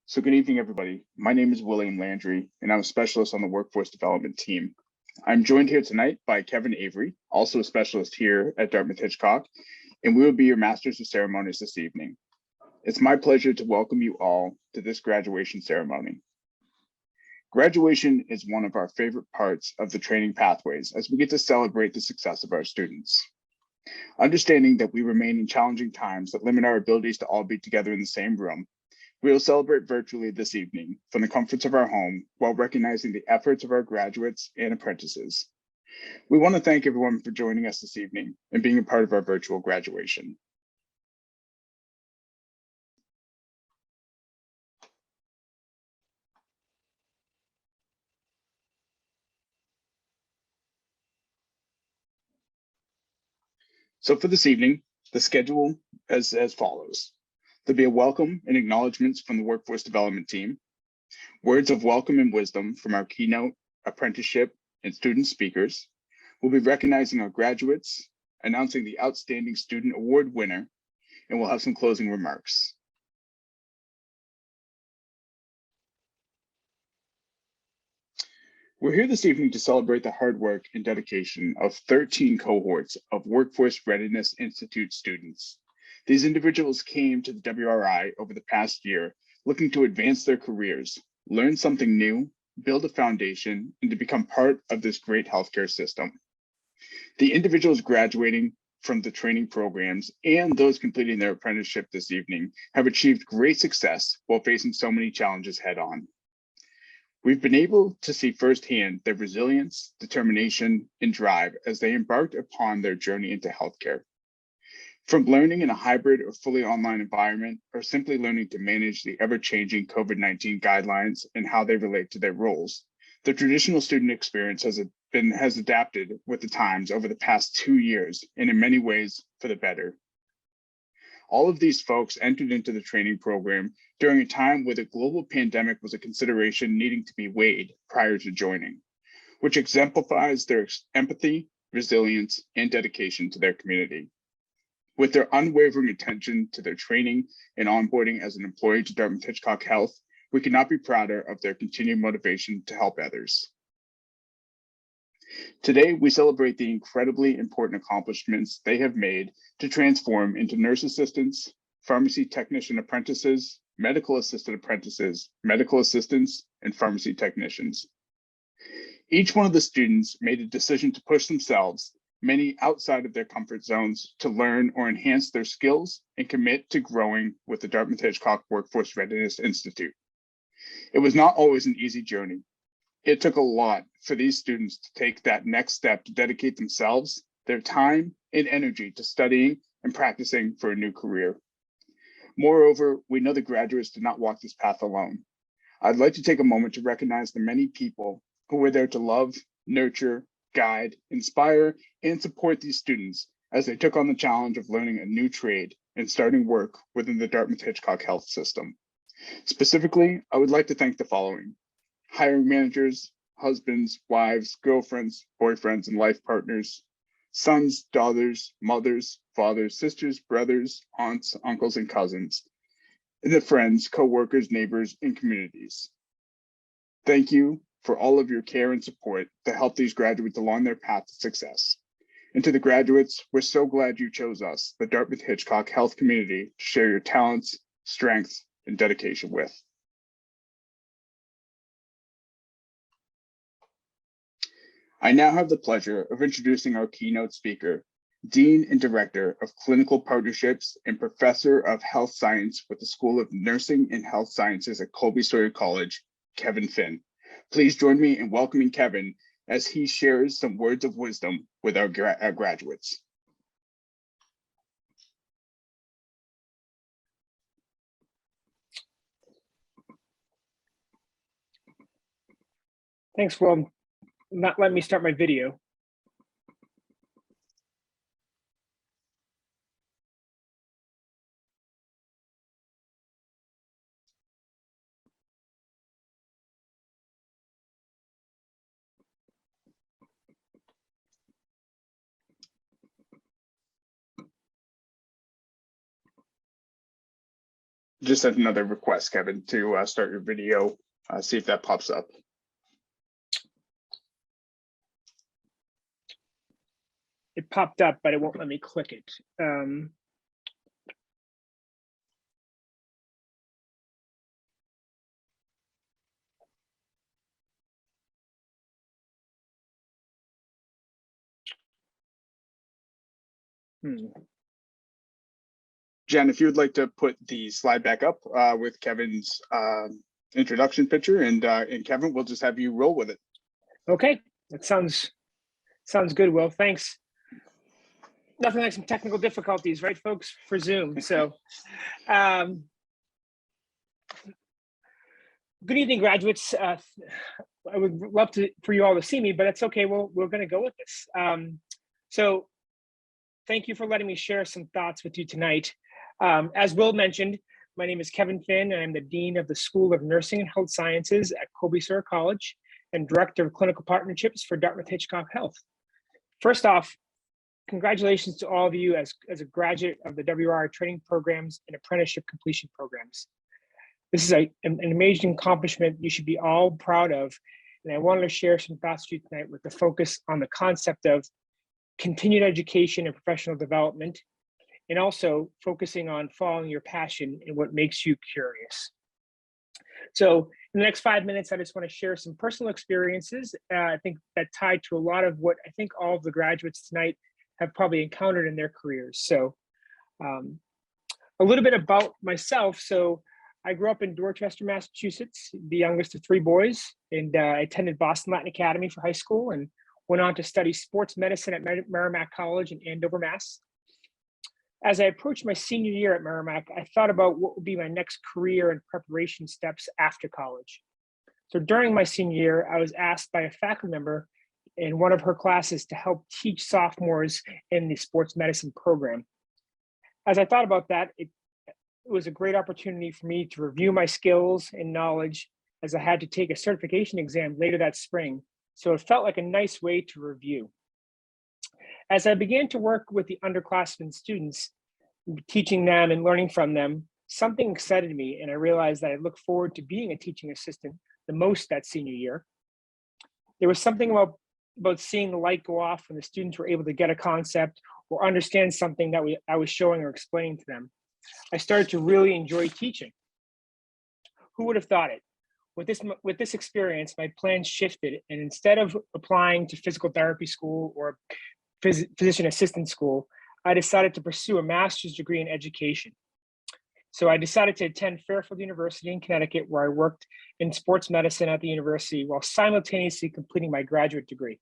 So good evening, everybody. My name is William Landry, and I'm a specialist on the workforce development team. I'm joined here tonight by Kevin Avery, also a specialist here at Dartmouth-Hitchcock, and we will be your masters of ceremonies this evening. It's my pleasure to welcome you all to this graduation ceremony. Graduation is one of our favorite parts of the training pathways as we get to celebrate the success of our students. Understanding that we remain in challenging times that limit our abilities to all be together in the same room, we will celebrate virtually this evening from the comforts of our home while recognizing the efforts of our graduates and apprentices. We want to thank everyone for joining us this evening and being a part of our virtual graduation. So for this evening, the schedule is as follows. There'll be a welcome and acknowledgements from the workforce development team, words of welcome and wisdom from our keynote, apprenticeship, and student speakers. We'll be recognizing our graduates, announcing the Outstanding Student Award winner, and we'll have some closing remarks. We're here this evening to celebrate the hard work and dedication of 13 cohorts of Workforce Readiness Institute students. These individuals came to the WRI over the past year looking to advance their careers, learn something new, build a foundation, and to become part of this great healthcare system. The individuals graduating from the training programs and those completing their apprenticeship this evening have achieved great success while facing so many challenges head on. We've been able to see firsthand their resilience, determination, and drive as they embarked upon their journey into healthcare. From learning in a hybrid or fully online environment, or simply learning to manage the ever-changing COVID-19 guidelines and how they relate to their roles, the traditional student experience has adapted with the times over the past 2 years, and in many ways for the better. All of these folks entered into the training program during a time where the global pandemic was a consideration needing to be weighed prior to joining, which exemplifies their empathy, resilience, and dedication to their community. With their unwavering attention to their training and onboarding as an employee to Dartmouth-Hitchcock Health, we could not be prouder of their continued motivation to help others. Today, we celebrate the incredibly important accomplishments they have made to transform into nurse assistants, pharmacy technician apprentices, medical assistant apprentices, medical assistants, and pharmacy technicians. Each one of the students made a decision to push themselves, many outside of their comfort zones, to learn or enhance their skills and commit to growing with the Dartmouth-Hitchcock Workforce Readiness Institute. It was not always an easy journey. It took a lot for these students to take that next step to dedicate themselves, their time, and energy to studying and practicing for a new career. Moreover, we know the graduates did not walk this path alone. I'd like to take a moment to recognize the many people who were there to love, nurture, guide, inspire, and support these students as they took on the challenge of learning a new trade and starting work within the Dartmouth-Hitchcock Health System. Specifically, I would like to thank the following: hiring managers, husbands, wives, girlfriends, boyfriends, and life partners, sons, daughters, mothers, fathers, sisters, brothers, aunts, uncles, and cousins, and the friends, co-workers, neighbors, and communities. Thank you for all of your care and support to help these graduates along their path to success. And to the graduates, we're so glad you chose us, the Dartmouth-Hitchcock Health community, to share your talents, strengths, and dedication with. I now have the pleasure of introducing our keynote speaker, Dean and Director of Clinical Partnerships and Professor of Health Science with the School of Nursing and Health Sciences at Colby-Sawyer College, Kevin Finn. Please join me in welcoming Kevin as he shares some words of wisdom with our graduates. Thanks, Will. Not letting me start my video. just sent another request, Kevin, to start your video. See if that pops up. It popped up, but it won't let me click it. Jen, if you would like to put the slide back up with Kevin's introduction picture, and Kevin, we'll just have you roll with it. Okay, that sounds good, Will. Thanks. Nothing like some technical difficulties, right, folks, for Zoom. So, good evening, graduates. I would love for you all to see me, but it's okay. We're going to go with this. So, thank you for letting me share some thoughts with you tonight. As Will mentioned, my name is Kevin Finn, and I'm the Dean of the School of Nursing and Health Sciences at Colby-Sawyer College and Director of Clinical Partnerships for Dartmouth-Hitchcock Health. First off, congratulations to all of you as a graduate of the WRI training programs and apprenticeship completion programs. This is an amazing accomplishment you should be all proud of, and I wanted to share some thoughts with you tonight with the focus on the concept of continued education and professional development, and also focusing on following your passion and what makes you curious. So in the next 5 minutes, I just want to share some personal experiences, I think that tied to a lot of what I think all of the graduates tonight have probably encountered in their careers. So a little bit about myself. So I grew up in Dorchester, Massachusetts, the youngest of 3 boys, and I attended Boston Latin Academy for high school and went on to study sports medicine at Merrimack College in Andover, Mass. As I approached my senior year at Merrimack, I thought about what would be my next career and preparation steps after college. So during my senior year, I was asked by a faculty member in one of her classes to help teach sophomores in the sports medicine program. As I thought about that, it was a great opportunity for me to review my skills and knowledge, as I had to take a certification exam later that spring. So it felt like a nice way to review. As I began to work with the underclassmen students, teaching them and learning from them, something excited me, and I realized that I looked forward to being a teaching assistant the most that senior year. There was something about seeing the light go off when the students were able to get a concept or understand something that I was showing or explaining to them. I started to really enjoy teaching. Who would have thought it? With this experience, my plans shifted, and instead of applying to physical therapy school or physician assistant school, I decided to pursue a master's degree in education. So I decided to attend Fairfield University in Connecticut, where I worked in sports medicine at the university while simultaneously completing my graduate degree.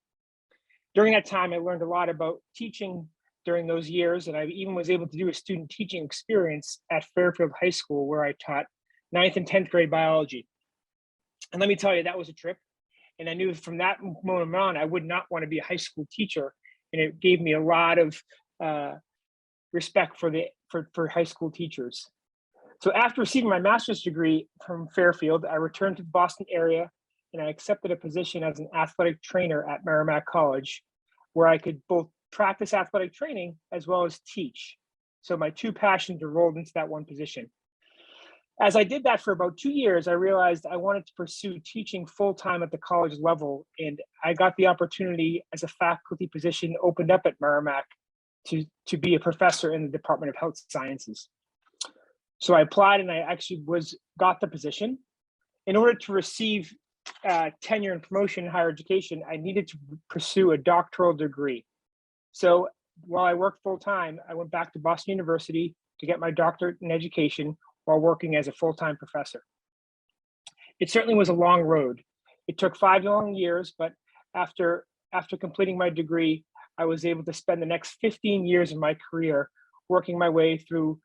During that time, I learned a lot about teaching during those years, and I even was able to do a student teaching experience at Fairfield High School, where I taught 9th and 10th grade biology. And let me tell you, that was a trip. And I knew from that moment on, I would not want to be a high school teacher. And it gave me a lot of respect for high school teachers. So after receiving my master's degree from Fairfield, I returned to the Boston area, and I accepted a position as an athletic trainer at Merrimack College, where I could both practice athletic training as well as teach. So my 2 passions were rolled into that one position. As I did that for about 2 years, I realized I wanted to pursue teaching full-time at the college level, and I got the opportunity as a faculty position opened up at Merrimack to be a professor in the Department of Health Sciences. So I applied, and I actually got the position. In order to receive tenure and promotion in higher education, I needed to pursue a doctoral degree. So while I worked full-time, I went back to Boston University to get my doctorate in education while working as a full-time professor. It certainly was a long road. It took 5 long years, but after completing my degree, I was able to spend the next 15 years of my career working my way through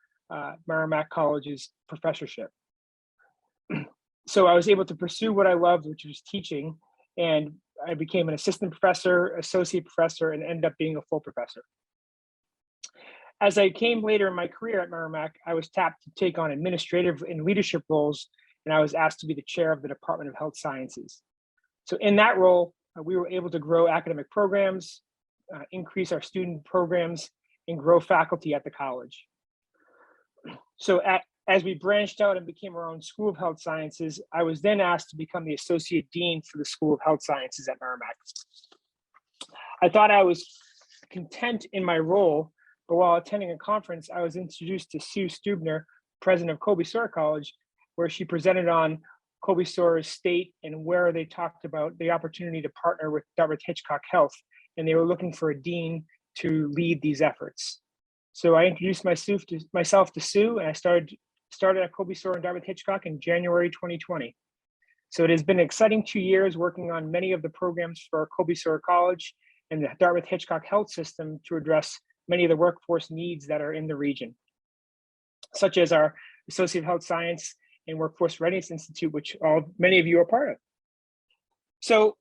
Merrimack College's professorship. So I was able to pursue what I loved, which was teaching, and I became an assistant professor, associate professor, and ended up being a full professor. As I came later in my career at Merrimack, I was tapped to take on administrative and leadership roles, and I was asked to be the chair of the Department of Health Sciences. So in that role, we were able to grow academic programs, increase our student programs, and grow faculty at the college. So As we branched out and became our own School of Health Sciences, I was then asked to become the Associate Dean for the School of Health Sciences at Merrimack. I thought I was content in my role, but while attending a conference, I was introduced to Sue Stubner, president of Colby-Sawyer College, where she presented on Colby-Sawyer's state and where they talked about the opportunity to partner with Dartmouth-Hitchcock Health, and they were looking for a dean to lead these efforts. So I introduced myself to Sue, and I started at Colby-Sawyer and Dartmouth-Hitchcock in January 2020. So it has been an exciting 2 years working on many of the programs for Colby-Sawyer College and the Dartmouth-Hitchcock Health System to address many of the workforce needs that are in the region, such as our Associate of Health Science and Workforce Readiness Institute, which many of you are part of. So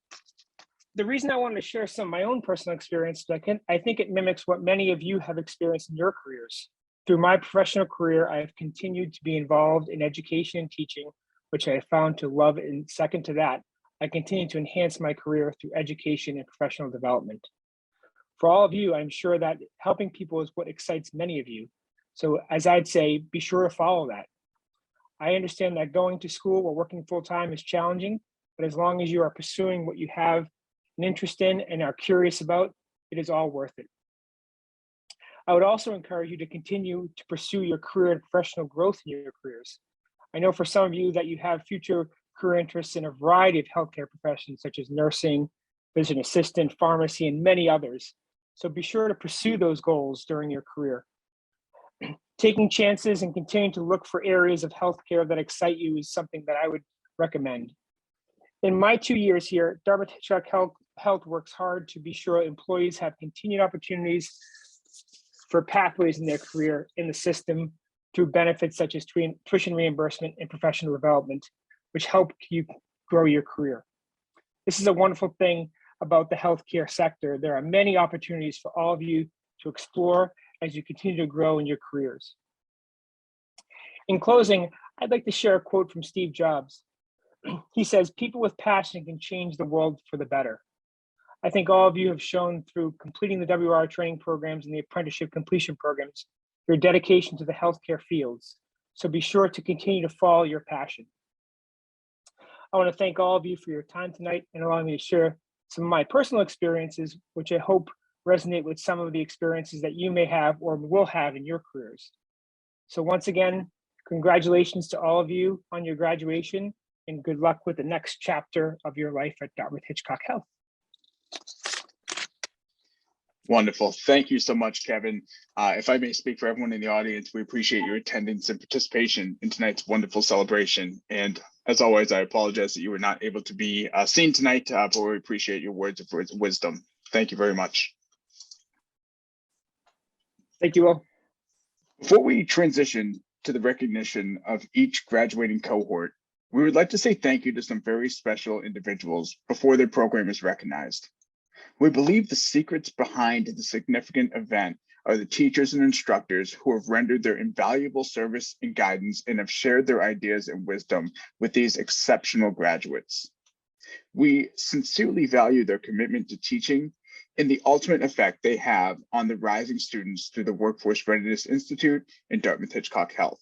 the reason I wanted to share some of my own personal experience, I think it mimics what many of you have experienced in your careers. Through my professional career, I have continued to be involved in education and teaching, which I have found to love, and second to that, I continue to enhance my career through education and professional development. For all of you, I'm sure that helping people is what excites many of you. So as I'd say, be sure to follow that. I understand that going to school or working full-time is challenging, but as long as you are pursuing what you have an interest in and are curious about, it is all worth it. I would also encourage you to continue to pursue your career and professional growth in your careers. I know for some of you that you have future career interests in a variety of healthcare professions, such as nursing, physician assistant, pharmacy, and many others. So be sure to pursue those goals during your career. Taking chances and continuing to look for areas of healthcare that excite you is something that I would recommend. In my 2 years here, Dartmouth-Hitchcock Health works hard to be sure employees have continued opportunities for pathways in their career in the system through benefits such as tuition reimbursement and professional development, which help you grow your career. This is a wonderful thing about the healthcare sector. There are many opportunities for all of you to explore as you continue to grow in your careers. In closing, I'd like to share a quote from Steve Jobs. He says, "People with passion can change the world for the better." I think all of you have shown through completing the WRI training programs and the apprenticeship completion programs, your dedication to the healthcare fields. So be sure to continue to follow your passion. I want to thank all of you for your time tonight and allowing me to share some of my personal experiences, which I hope resonate with some of the experiences that you may have or will have in your careers. So once again, congratulations to all of you on your graduation and good luck with the next chapter of your life at Dartmouth-Hitchcock Health. Wonderful. Thank you so much, Kevin. If I may speak for everyone in the audience, we appreciate your attendance and participation in tonight's wonderful celebration. And as always, I apologize that you were not able to be seen tonight, but we appreciate your words of wisdom. Thank you very much. Thank you all. Before we transition to the recognition of each graduating cohort, we would like to say thank you to some very special individuals before their program is recognized. We believe the secrets behind the significant event are the teachers and instructors who have rendered their invaluable service and guidance and have shared their ideas and wisdom with these exceptional graduates. We sincerely value their commitment to teaching and the ultimate effect they have on the rising students through the Workforce Readiness Institute and Dartmouth-Hitchcock Health.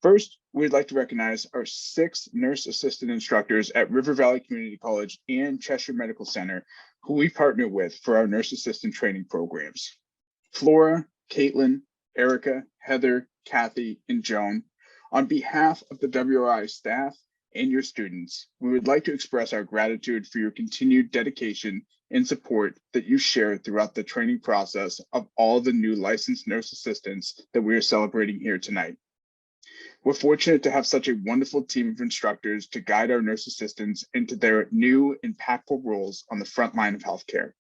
First, we'd like to recognize our 6 nurse assistant instructors at River Valley Community College and Cheshire Medical Center, who we partner with for our nurse assistant training programs. Flora, Caitlin, Erica, Heather, Kathy, and Joan, on behalf of the WRI staff and your students, we would like to express our gratitude for your continued dedication and support that you share throughout the training process of all the new licensed nurse assistants that we are celebrating here tonight. We're fortunate to have such a wonderful team of instructors to guide our nurse assistants into their new impactful roles on the front line of healthcare.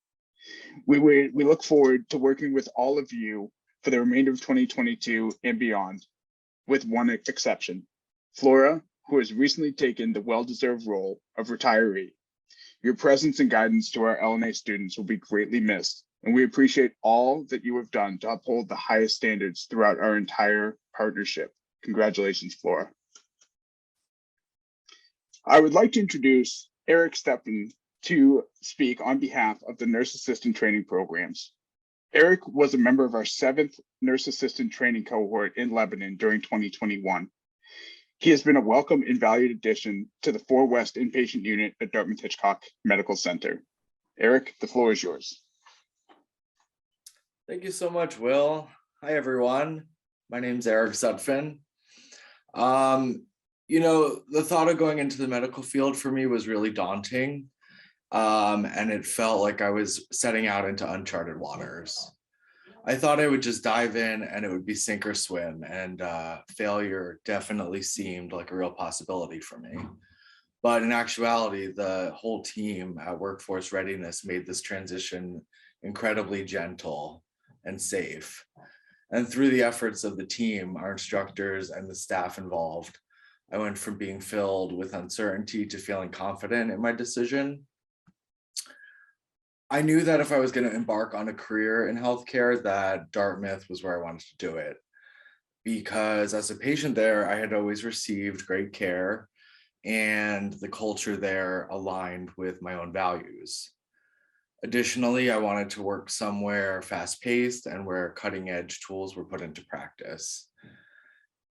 We look forward to working with all of you for the remainder of 2022 and beyond, with one exception, Flora, who has recently taken the well-deserved role of retiree. Your presence and guidance to our LNA students will be greatly missed, and we appreciate all that you have done to uphold the highest standards throughout our entire partnership. Congratulations, Flora. I would like to introduce Eric Steppen to speak on behalf of the Nurse Assistant Training Programs. Eric was a member of our 7th nurse assistant training cohort in Lebanon during 2021. He has been a welcome and valued addition to the 4 West inpatient unit at Dartmouth-Hitchcock Medical Center. Eric, the floor is yours. Thank you so much, Will. Hi, everyone. My name's Eric Zutphen. The thought of going into the medical field for me was really daunting. And it felt like I was setting out into uncharted waters. I thought I would just dive in and it would be sink or swim, and failure definitely seemed like a real possibility for me. But in actuality, the whole team at Workforce Readiness made this transition incredibly gentle and safe. And through the efforts of the team, our instructors and the staff involved, I went from being filled with uncertainty to feeling confident in my decision. I knew that if I was going to embark on a career in healthcare, that Dartmouth was where I wanted to do it. Because as a patient there, I had always received great care, and the culture there aligned with my own values. Additionally, I wanted to work somewhere fast-paced and where cutting-edge tools were put into practice.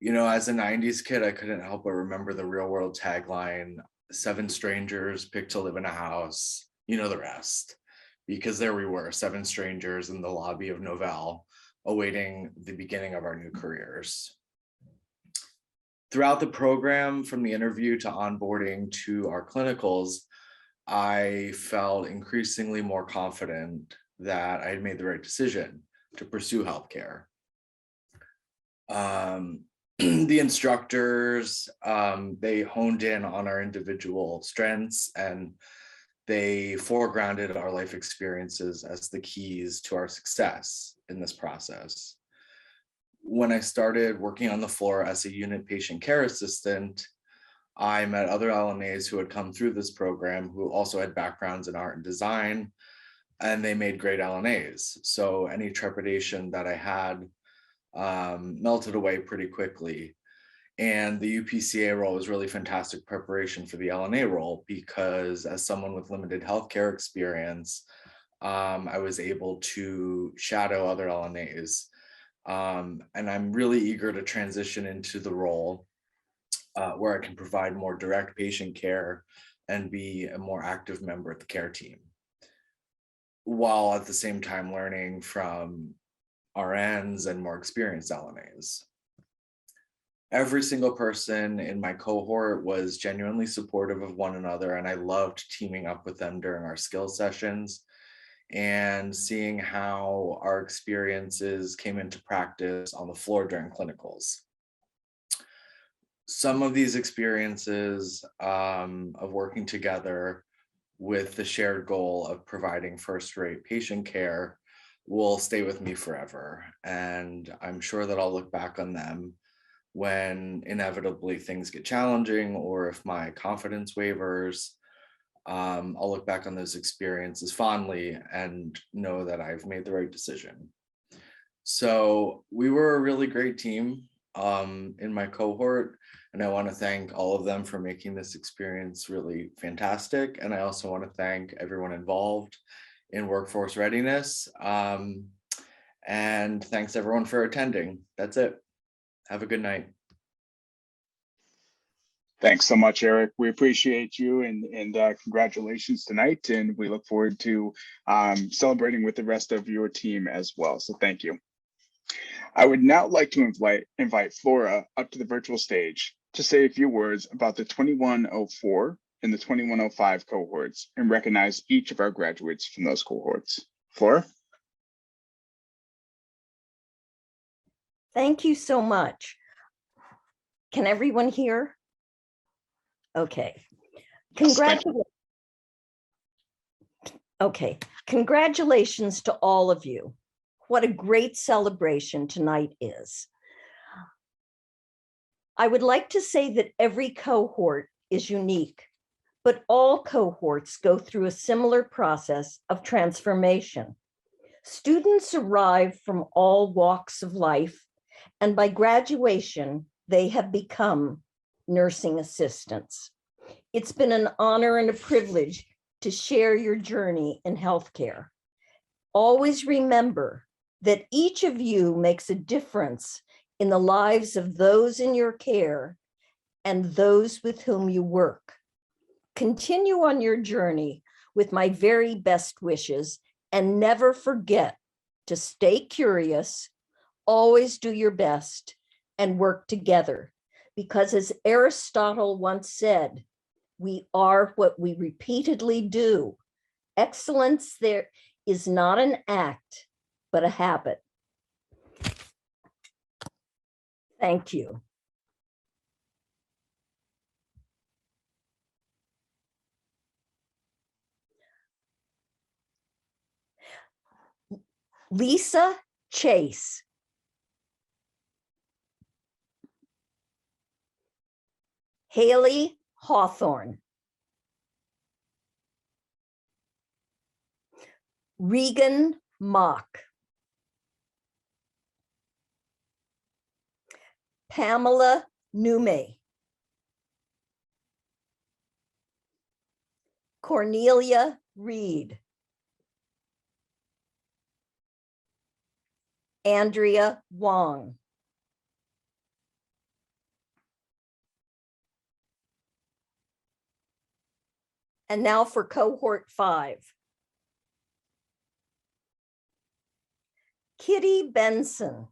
As a 90s kid, I couldn't help but remember the real-world tagline, 7 strangers picked to live in a house, the rest. Because there we were, 7 strangers in the lobby of Novell, awaiting the beginning of our new careers. Throughout the program, from the interview to onboarding to our clinicals, I felt increasingly more confident that I had made the right decision to pursue healthcare. The instructors, they honed in on our individual strengths, and they foregrounded our life experiences as the keys to our success in this process. When I started working on the floor as a unit patient care assistant, I met other LNAs who had come through this program who also had backgrounds in art and design, and they made great LNAs. So any trepidation that I had melted away pretty quickly. And the UPCA role was really fantastic preparation for the LNA role, because as someone with limited healthcare experience, I was able to shadow other LNAs. And I'm really eager to transition into the role where I can provide more direct patient care and be a more active member of the care team, while at the same time learning from RNs and more experienced LNAs. Every single person in my cohort was genuinely supportive of one another, and I loved teaming up with them during our skill sessions and seeing how our experiences came into practice on the floor during clinicals. Some of these experiences of working together with the shared goal of providing first-rate patient care will stay with me forever, and I'm sure that I'll look back on them when inevitably things get challenging, or if my confidence wavers. I'll look back on those experiences fondly and know that I've made the right decision. So we were a really great team in my cohort, and I want to thank all of them for making this experience really fantastic. And I also want to thank everyone involved in Workforce Readiness. And thanks everyone for attending. That's it. Have a good night. Thanks so much, Eric. We appreciate you, and congratulations tonight. And we look forward to celebrating with the rest of your team as well. So thank you. I would now like to invite Flora up to the virtual stage to say a few words about the 2104 and the 2105 cohorts and recognize each of our graduates from those cohorts. Flora? Thank you so much. Can everyone hear? Okay. Congratulations to all of you. What a great celebration tonight is. I would like to say that every cohort is unique, but all cohorts go through a similar process of transformation. Students arrive from all walks of life, and by graduation, they have become nursing assistants. It's been an honor and a privilege to share your journey in healthcare. Always remember that each of you makes a difference in the lives of those in your care and those with whom you work. Continue on your journey with my very best wishes, and never forget to stay curious, always do your best, and work together. Because as Aristotle once said, we are what we repeatedly do. Excellence there is not an act, but a habit. Thank you. Lisa Chase. Haley Hawthorne. Regan Mock. Pamela Nume. Cornelia Reed. Andrea Wong. And now for cohort 5. Kitty Benson.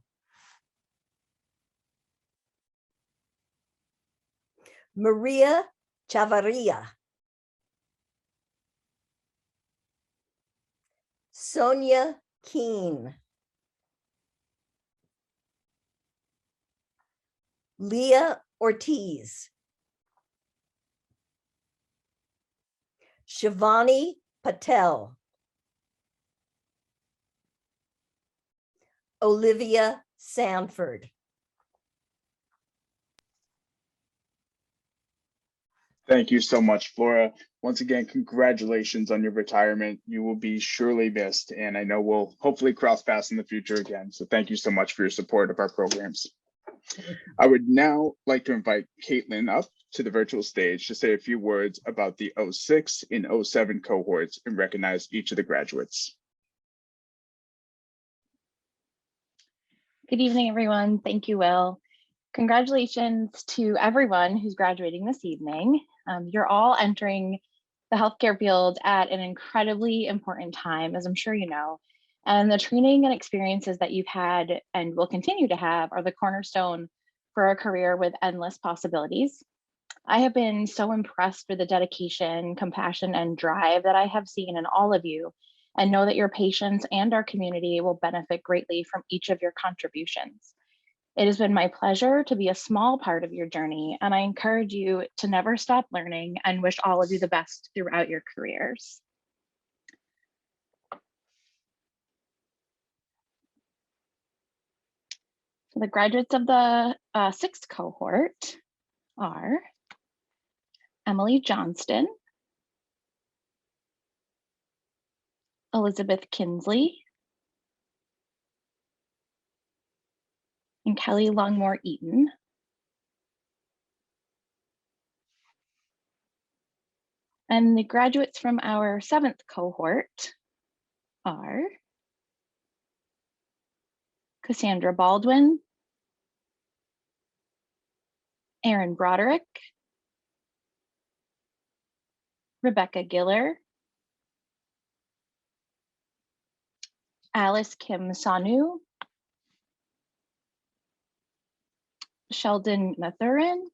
Maria Chavarria. Sonia Keene. Leah Ortiz. Shivani Patel. Olivia Sanford. Thank you so much, Flora. Once again, congratulations on your retirement. You will be surely missed, and I know we'll hopefully cross paths in the future again. So thank you so much for your support of our programs. I would now like to invite Caitlin up to the virtual stage to say a few words about the 06 and 07 cohorts and recognize each of the graduates. Good evening, everyone. Thank you, Will. Congratulations to everyone who's graduating this evening. You're all entering the healthcare field at an incredibly important time, as I'm sure you know. And the training and experiences that you've had and will continue to have are the cornerstone for a career with endless possibilities. I have been so impressed with the dedication, compassion, and drive that I have seen in all of you, and know that your patients and our community will benefit greatly from each of your contributions. It has been my pleasure to be a small part of your journey, and I encourage you to never stop learning and wish all of you the best throughout your careers. So the graduates of the 6th cohort are Emily Johnston, Elizabeth Kinsley, and Kelly Longmore Eaton. And the graduates from our 7th cohort are Cassandra Baldwin, Aaron Broderick, Rebecca Giller, Alice Kim Sanu, Sheldon Mathurin,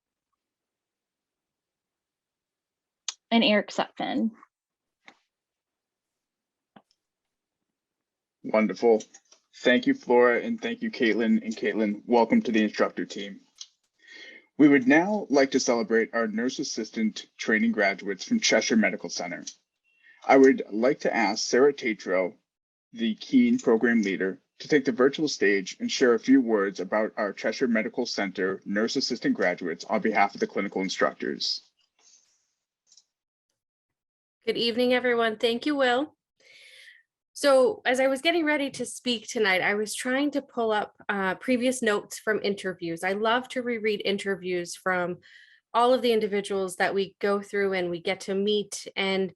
and Eric Sutphin. Wonderful. Thank you, Flora, and thank you, Caitlin. And Caitlin, welcome to the instructor team. We would now like to celebrate our nurse assistant training graduates from Cheshire Medical Center. I would like to ask Sarah Tatro, the Keen program leader, to take the virtual stage and share a few words about our Cheshire Medical Center nurse assistant graduates on behalf of the clinical instructors. Good evening, everyone. Thank you, Will. So as I was getting ready to speak tonight, I was trying to pull up previous notes from interviews. I love to reread interviews from all of the individuals that we go through and we get to meet and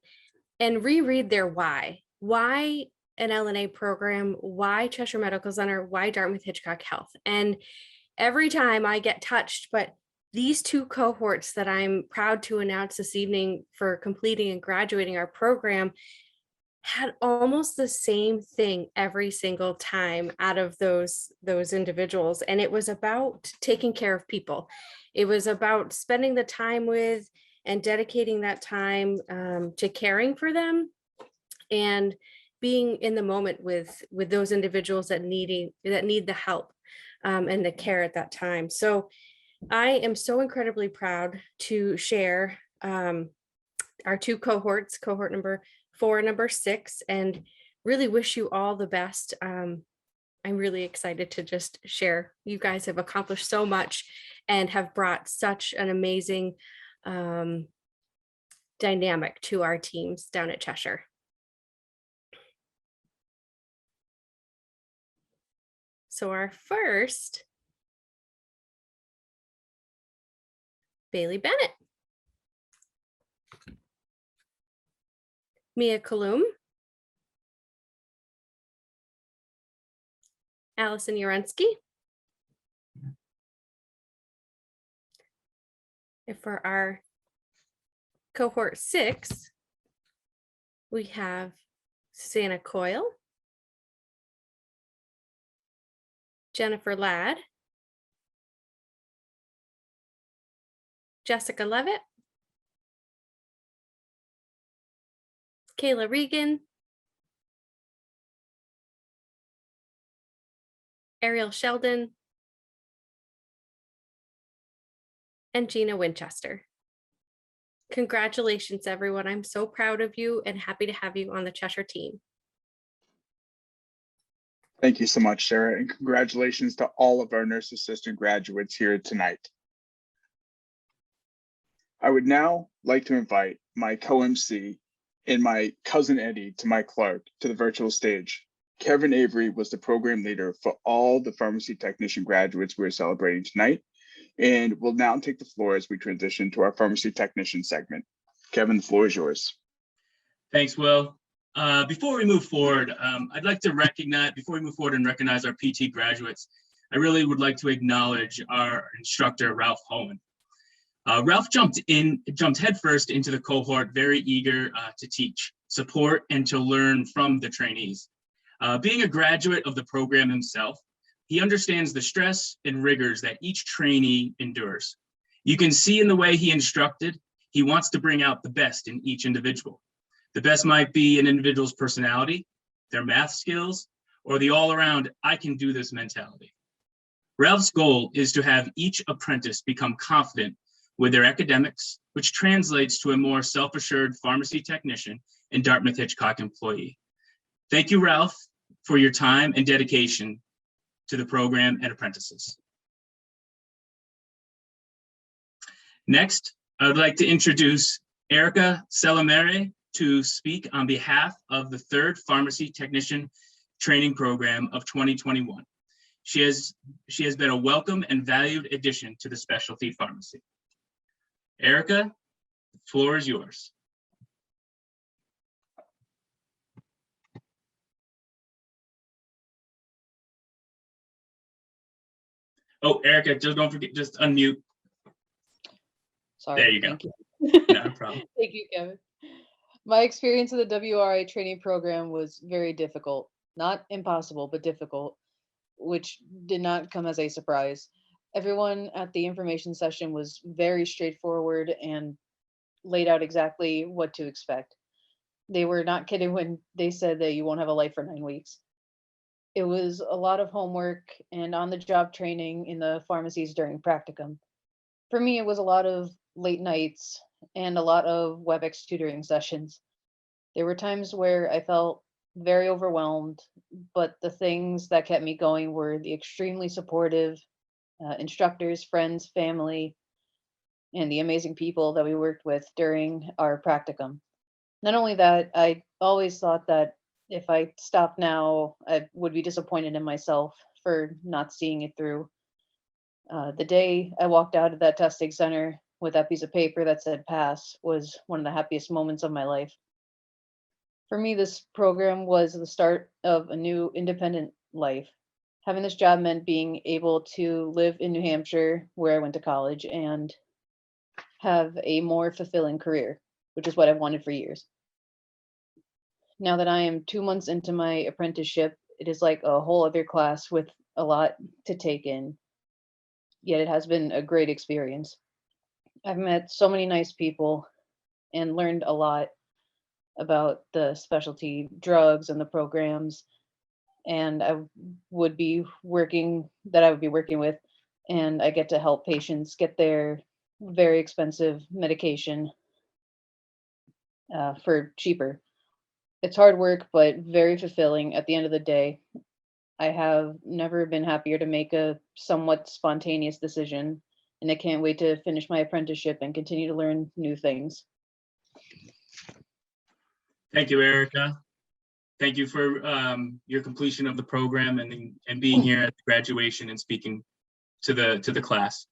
reread their why. Why an LNA program? Why Cheshire Medical Center? Why Dartmouth-Hitchcock Health? And every time I get touched, but these two cohorts that I'm proud to announce this evening for completing and graduating our program had almost the same thing every single time out of those individuals. And it was about taking care of people. It was about spending the time with and dedicating that time to caring for them and being in the moment with those individuals that need the help and the care at that time. So I am so incredibly proud to share our two cohorts, cohort number 4 and number 6, and really wish you all the best. I'm really excited to just share. You guys have accomplished so much and have brought such an amazing dynamic to our teams down at Cheshire. So our first, Bailey Bennett. Mia Kalum. Allison Urensky. And for our cohort 6, we have Susanna Coyle, Jennifer Ladd, Jessica Levitt, Kayla Regan, Ariel Sheldon, and Gina Winchester. Congratulations, everyone. I'm so proud of you and happy to have you on the Cheshire team. Thank you so much, Sarah, and congratulations to all of our nurse assistant graduates here tonight. I would now like to invite my co-MC and my cousin Eddie to my Clark to the virtual stage. Kevin Avery was the program leader for all the pharmacy technician graduates we're celebrating tonight, and will now take the floor as we transition to our pharmacy technician segment. Kevin, the floor is yours. Thanks, Will. Before we move forward, I'd like to recognize our PT graduates. I really would like to acknowledge our instructor, Ralph Hohen. Ralph jumped headfirst into the cohort, very eager to teach, support, and to learn from the trainees. Being a graduate of the program himself, he understands the stress and rigors that each trainee endures. You can see in the way he instructed, he wants to bring out the best in each individual. The best might be an individual's personality, their math skills, or the all-around, I can do this mentality. Ralph's goal is to have each apprentice become confident with their academics, which translates to a more self-assured pharmacy technician and Dartmouth-Hitchcock employee. Thank you, Ralph, for your time and dedication to the program and apprentices. Next, I would like to introduce Erica Salamere to speak on behalf of the 3rd Pharmacy Technician Training Program of 2021. She has been a welcome and valued addition to the specialty pharmacy. Erica, the floor is yours. Oh, Erica, just don't forget, just unmute. Sorry. There you go. Thank you. No problem. Thank you, Kevin. My experience of the WRI training program was very difficult, not impossible, but difficult, which did not come as a surprise. Everyone at the information session was very straightforward and laid out exactly what to expect. They were not kidding when they said that you won't have a life for 9 weeks. It was a lot of homework and on-the-job training in the pharmacies during practicum. For me, it was a lot of late nights and a lot of WebEx tutoring sessions. There were times where I felt very overwhelmed, but the things that kept me going were the extremely supportive instructors, friends, family, and the amazing people that we worked with during our practicum. Not only that, I always thought that if I stopped now, I would be disappointed in myself for not seeing it through. The day I walked out of that testing center with that piece of paper that said pass was one of the happiest moments of my life. For me, this program was the start of a new independent life. Having this job meant being able to live in New Hampshire, where I went to college, and have a more fulfilling career, which is what I've wanted for years. Now that I am 2 months into my apprenticeship, it is like a whole other class with a lot to take in. Yet it has been a great experience. I've met so many nice people and learned a lot about the specialty drugs and the programs and I would be working with, and I get to help patients get their very expensive medication for cheaper. It's hard work, but very fulfilling at the end of the day. I have never been happier to make a somewhat spontaneous decision, and I can't wait to finish my apprenticeship and continue to learn new things. Thank you, Erica. Thank you for your completion of the program and being here at the graduation and speaking to the class.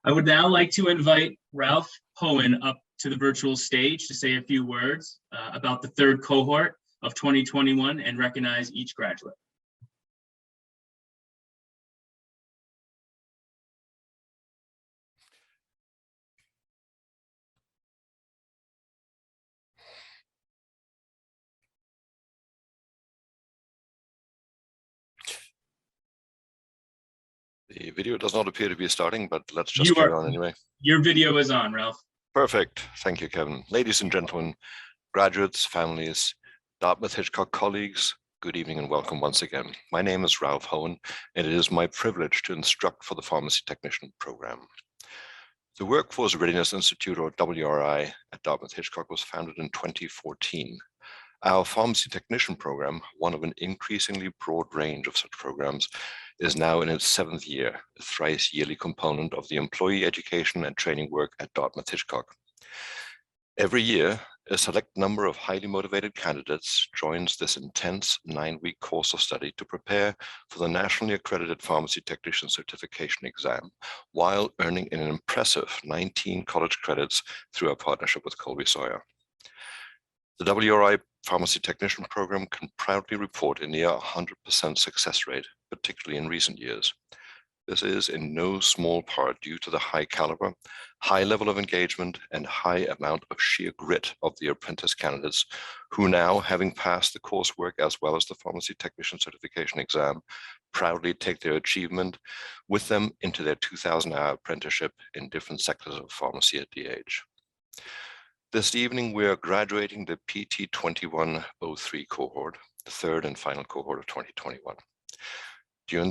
I would now like to invite Ralph Hohen up to the virtual stage to say a few words about the third cohort of 2021 and recognize each graduate. The video does not appear to be starting, but let's just carry on anyway. Your video is on, Ralph. Perfect. Thank you, Kevin. Ladies and gentlemen, graduates, families, Dartmouth-Hitchcock colleagues, good evening and welcome once again. My name is Ralph Hohen, and it is my privilege to instruct for the Pharmacy Technician program. The Workforce Readiness Institute, or WRI, at Dartmouth-Hitchcock was founded in 2014. Our Pharmacy Technician program, one of an increasingly broad range of such programs, is now in its 7th year, a thrice yearly component of the employee education and training work at Dartmouth-Hitchcock. Every year, a select number of highly motivated candidates joins this intense 9-week course of study to prepare for the nationally accredited pharmacy technician certification exam, while earning an impressive 19 college credits through our partnership with Colby Sawyer. The WRI Pharmacy Technician program can proudly report a near 100% success rate, particularly in recent years. This is in no small part due to the high caliber, high level of engagement, and high amount of sheer grit of the apprentice candidates who now, having passed the coursework as well as the pharmacy technician certification exam, proudly take their achievement with them into their 2,000-hour apprenticeship in different sectors of pharmacy at DH. This evening, we are graduating the PT 2103 cohort, the third and final cohort of 2021. Due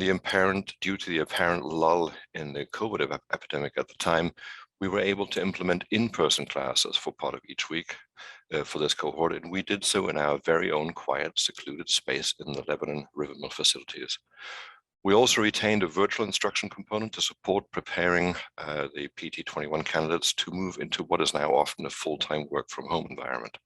to the apparent lull in the COVID epidemic at the time, we were able to implement in-person classes for part of each week for this cohort, and we did so in our very own quiet, secluded space in the Lebanon Rivermill facilities. We also retained a virtual instruction component to support preparing the PT21 candidates to move into what is now often a full-time work from home environment.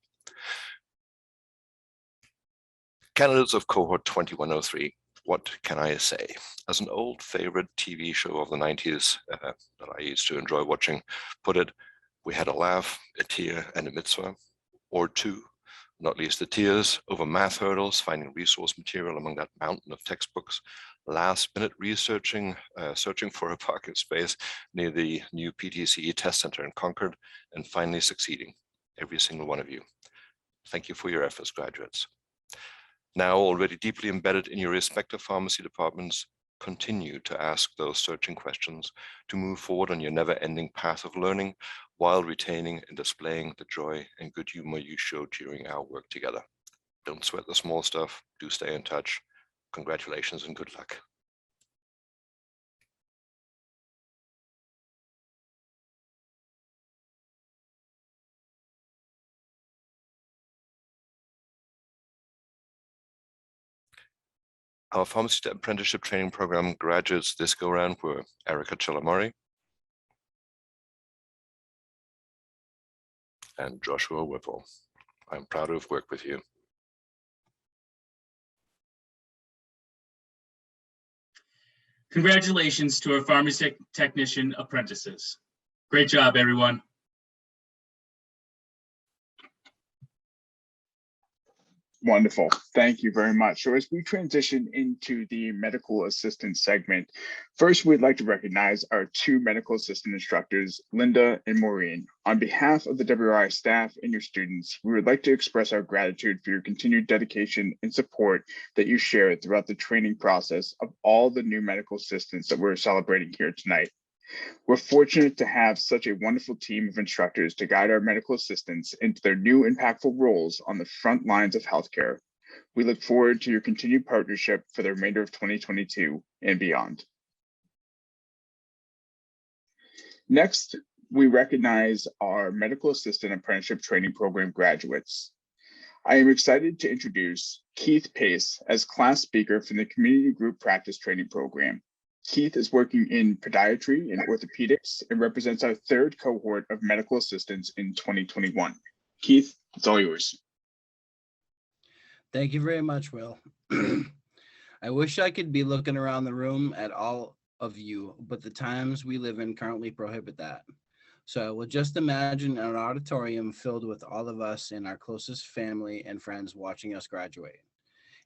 Candidates of cohort 2103, what can I say? As an old favorite TV show of the 90s that I used to enjoy watching put it, we had a laugh, a tear, and a mitzvah, or two. Not least the tears over math hurdles, finding resource material among that mountain of textbooks, last minute searching for a parking space near the new PTCE test center in Concord, and finally succeeding, every single one of you. Thank you for your efforts, graduates. Now already deeply embedded in your respective pharmacy departments, continue to ask those searching questions to move forward on your never-ending path of learning while retaining and displaying the joy and good humor you showed during our work together. Don't sweat the small stuff, do stay in touch. Congratulations and good luck. Our pharmacy apprenticeship training program graduates this go round were Erica Chilamari and Joshua Whipple. I'm proud to have worked with you. Congratulations to our pharmacy technician apprentices. Great job, everyone. Wonderful. Thank you very much. So as we transition into the medical assistant segment, first, we'd like to recognize our two medical assistant instructors, Linda and Maureen. On behalf of the WRI staff and your students, we would like to express our gratitude for your continued dedication and support that you share throughout the training process of all the new medical assistants that we're celebrating here tonight. We're fortunate to have such a wonderful team of instructors to guide our medical assistants into their new impactful roles on the front lines of healthcare. We look forward to your continued partnership for the remainder of 2022 and beyond. Next, we recognize our Medical Assistant Apprenticeship Training Program graduates. I am excited to introduce Keith Pace as class speaker from the Community Group Practice Training Program. Keith is working in podiatry and orthopedics and represents our third cohort of medical assistants in 2021. Keith, it's all yours. Thank you very much, Will. I wish I could be looking around the room at all of you, but the times we live in currently prohibit that. So I will just imagine an auditorium filled with all of us and our closest family and friends watching us graduate.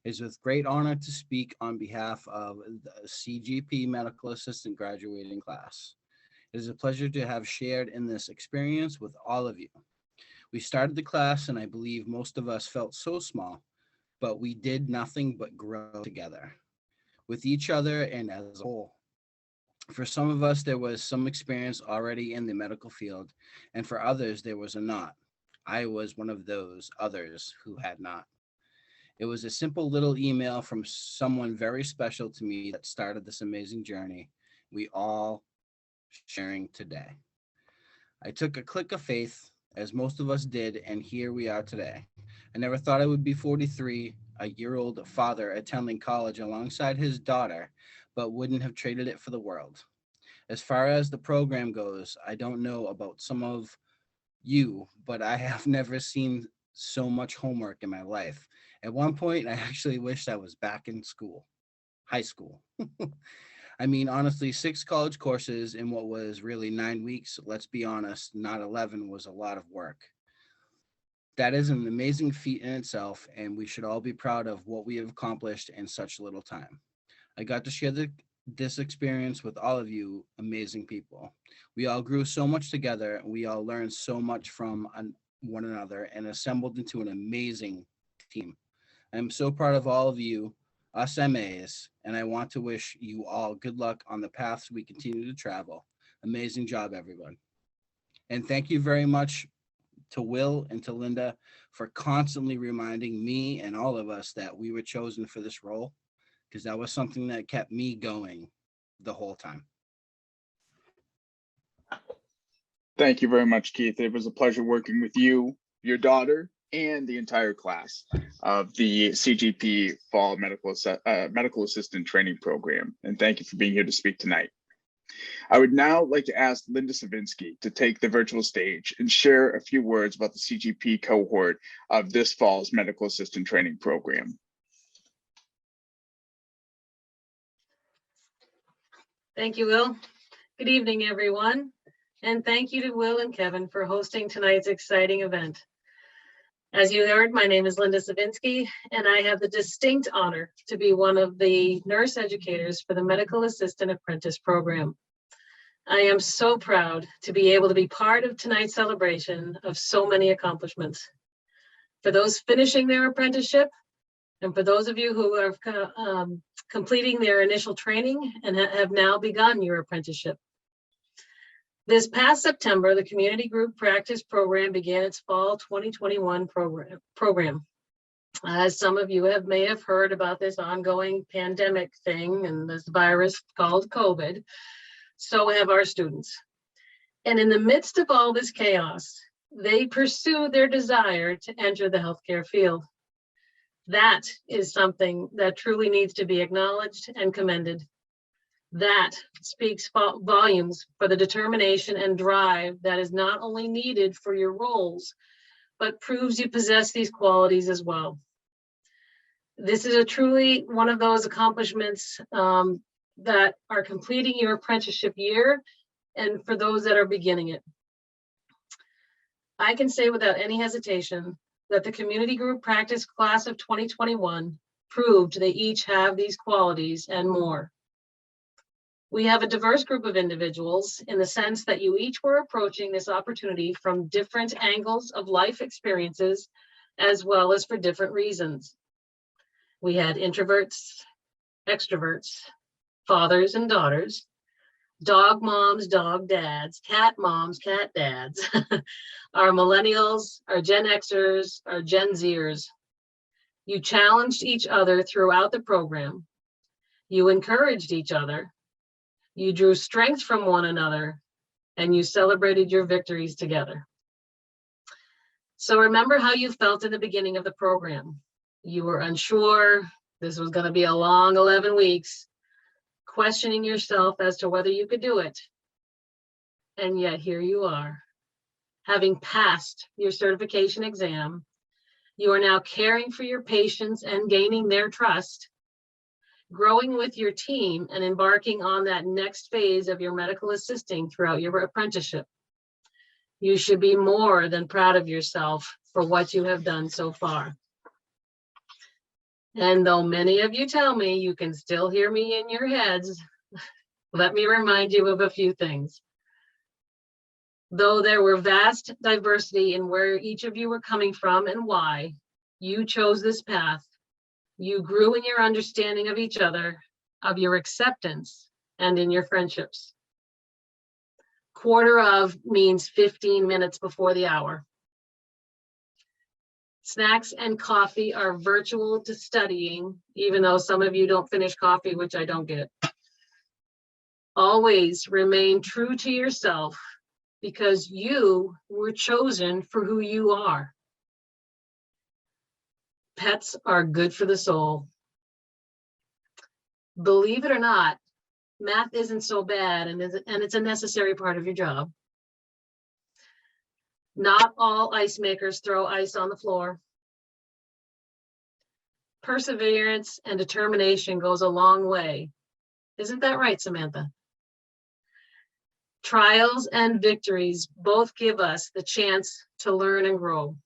It is with great honor to speak on behalf of the CGP Medical Assistant graduating class. It is a pleasure to have shared in this experience with all of you. We started the class and I believe most of us felt so small, but we did nothing but grow together with each other and as a whole. For some of us, there was some experience already in the medical field, and for others, there was not. I was one of those others who had not. It was a simple little email from someone very special to me that started this amazing journey we all sharing today. I took a click of faith, as most of us did, and here we are today. I never thought I would be 43, a year-old father attending college alongside his daughter, but wouldn't have traded it for the world. As far as the program goes, I don't know about some of you, but I have never seen so much homework in my life. At one point, I actually wished I was back in school, high school. I mean, honestly, 6 college courses in what was really 9 weeks, let's be honest, not 11, was a lot of work. That is an amazing feat in itself, and we should all be proud of what we have accomplished in such little time. I got to share this experience with all of you amazing people. We all grew so much together, and we all learned so much from one another and assembled into an amazing team. I'm so proud of all of you, us MAs, and I want to wish you all good luck on the paths we continue to travel. Amazing job, everyone. And thank you very much to Will and to Linda for constantly reminding me and all of us that we were chosen for this role, because that was something that kept me going the whole time. Thank you very much, Keith. It was a pleasure working with you, your daughter, and the entire class of the CGP Fall Medical Assistant Training Program. And thank you for being here to speak tonight. I would now like to ask Linda Savinsky to take the virtual stage and share a few words about the CGP cohort of this fall's Medical Assistant Training Program. Thank you, Will. Good evening, everyone. And thank you to Will and Kevin for hosting tonight's exciting event. As you heard, my name is Linda Savinsky, and I have the distinct honor to be one of the nurse educators for the Medical Assistant Apprentice Program. I am so proud to be able to be part of tonight's celebration of so many accomplishments. For those finishing their apprenticeship, and for those of you who are completing their initial training and have now begun your apprenticeship. This past September, the Community Group Practice Program began its fall 2021 program. As some of you may have heard about this ongoing pandemic thing and this virus called COVID, so have our students. And in the midst of all this chaos, they pursue their desire to enter the healthcare field. That is something that truly needs to be acknowledged and commended. That speaks volumes for the determination and drive that is not only needed for your roles, but proves you possess these qualities as well. This is truly one of those accomplishments that are completing your apprenticeship year, and for those that are beginning it. I can say without any hesitation that the community group practice class of 2021 proved they each have these qualities and more. We have a diverse group of individuals in the sense that you each were approaching this opportunity from different angles of life experiences, as well as for different reasons. We had introverts, extroverts, fathers and daughters, dog moms, dog dads, cat moms, cat dads, our millennials, our Gen Xers, our Gen Zers. You challenged each other throughout the program. You encouraged each other. You drew strength from one another, and you celebrated your victories together. So remember how you felt in the beginning of the program. You were unsure. This was going to be a long 11 weeks, questioning yourself as to whether you could do it. And yet here you are, having passed your certification exam. You are now caring for your patients and gaining their trust, growing with your team and embarking on that next phase of your medical assisting throughout your apprenticeship. You should be more than proud of yourself for what you have done so far. And though many of you tell me you can still hear me in your heads, let me remind you of a few things. Though there were vast diversity in where each of you were coming from and why you chose this path, you grew in your understanding of each other, of your acceptance, and in your friendships. Quarter of means 15 minutes before the hour. Snacks and coffee are virtual to studying, even though some of you don't finish coffee, which I don't get. Always remain true to yourself because you were chosen for who you are. Pets are good for the soul. Believe it or not, math isn't so bad, and it's a necessary part of your job. Not all ice makers throw ice on the floor. Perseverance and determination goes a long way. Isn't that right, Samantha? Trials and victories both give us the chance to learn and grow.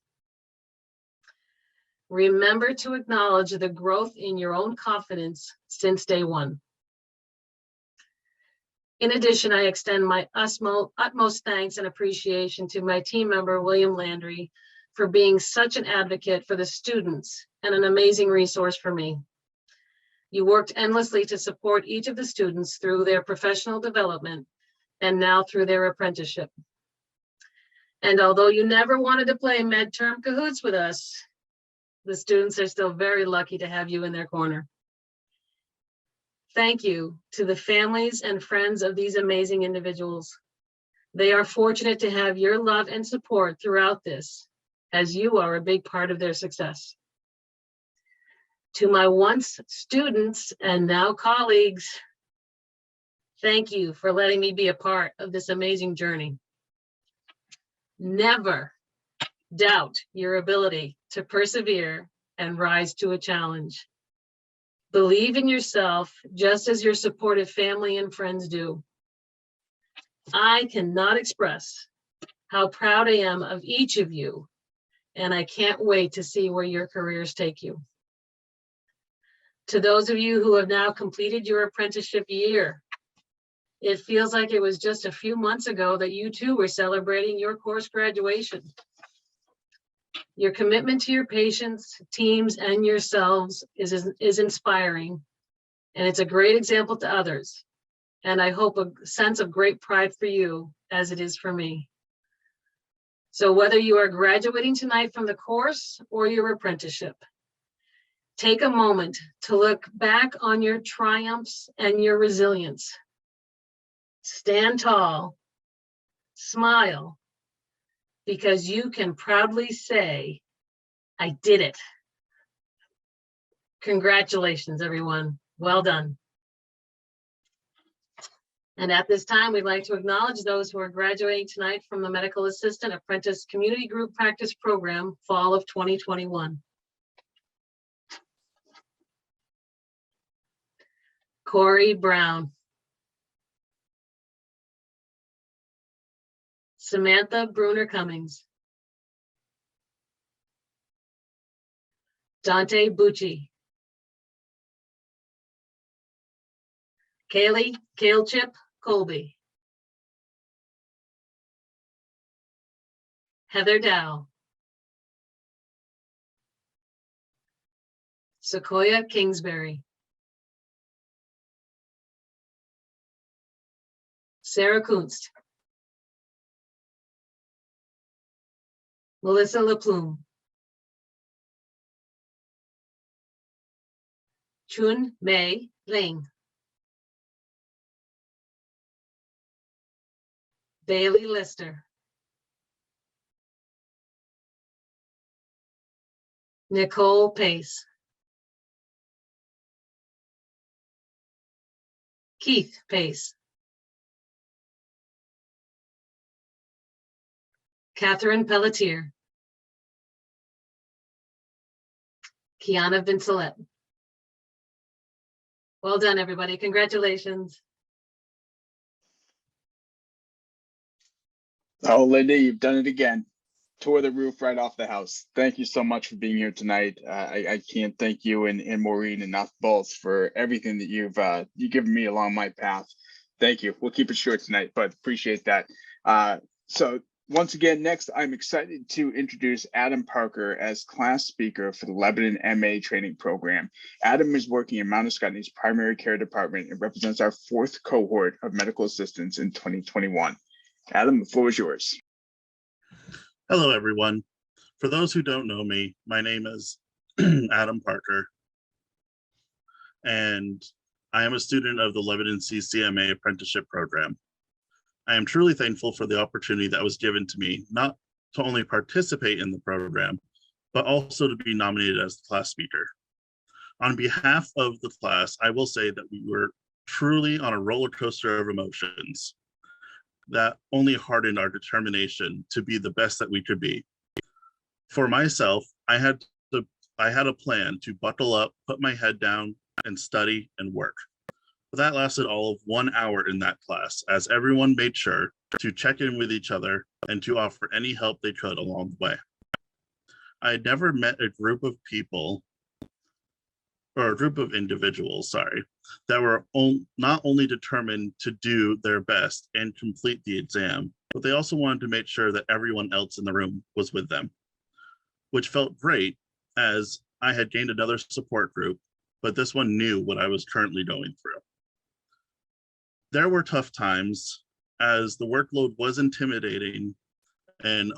Remember to acknowledge the growth in your own confidence since day one. In addition, I extend my utmost thanks and appreciation to my team member, William Landry, for being such an advocate for the students and an amazing resource for me. You worked endlessly to support each of the students through their professional development and now through their apprenticeship. And although you never wanted to play midterm cahoots with us, the students are still very lucky to have you in their corner. Thank you to the families and friends of these amazing individuals. They are fortunate to have your love and support throughout this, as you are a big part of their success. To my once students and now colleagues, thank you for letting me be a part of this amazing journey. Never doubt your ability to persevere and rise to a challenge. Believe in yourself just as your supportive family and friends do. I cannot express how proud I am of each of you, and I can't wait to see where your careers take you. To those of you who have now completed your apprenticeship year, it feels like it was just a few months ago that you too were celebrating your course graduation. Your commitment to your patients, teams, and yourselves is inspiring, and it's a great example to others. And I hope a sense of great pride for you as it is for me. So whether you are graduating tonight from the course or your apprenticeship, take a moment to look back on your triumphs and your resilience. Stand tall, smile, because you can proudly say, I did it. Congratulations, everyone. Well done. And at this time, we'd like to acknowledge those who are graduating tonight from the Medical Assistant Apprentice Community Group Practice Program, Fall of 2021. Corey Brown. Samantha Bruner Cummings. Dante Bucci. Kaylee Kalechip Colby. Heather Dow. Sequoia Kingsbury. Sarah Kunst. Melissa LaPlume. Chun Mei Ling. Bailey Lister. Nicole Pace. Keith Pace. Catherine Pelletier. Kiana Vincelet. Well done, everybody. Congratulations. Oh, Linda, you've done it again. Tore the roof right off the house. Thank you so much for being here tonight. I can't thank you and Maureen enough both for everything that you've given me along my path. Thank you. We'll keep it short tonight, but appreciate that. So once again, next, I'm excited to introduce Adam Parker as class speaker for the Lebanon MA training program. Adam is working in Mount Scottney's primary care department and represents our 4th cohort of medical assistants in 2021. Adam, the floor is yours. Hello, everyone. For those who don't know me, my name is Adam Parker, and I am a student of the Lebanon CCMA apprenticeship program. I am truly thankful for the opportunity that was given to me, not to only participate in the program, but also to be nominated as the class speaker. On behalf of the class, I will say that we were truly on a roller coaster of emotions that only hardened our determination to be the best that we could be. For myself, I had a plan to buckle up, put my head down, and study and work. But that lasted all of 1 hour in that class, as everyone made sure to check in with each other and to offer any help they could along the way. I had never met a group of people, or a group of individuals, that were not only determined to do their best and complete the exam, but they also wanted to make sure that everyone else in the room was with them, which felt great as I had gained another support group, but this one knew what I was currently going through. There were tough times as the workload was intimidating and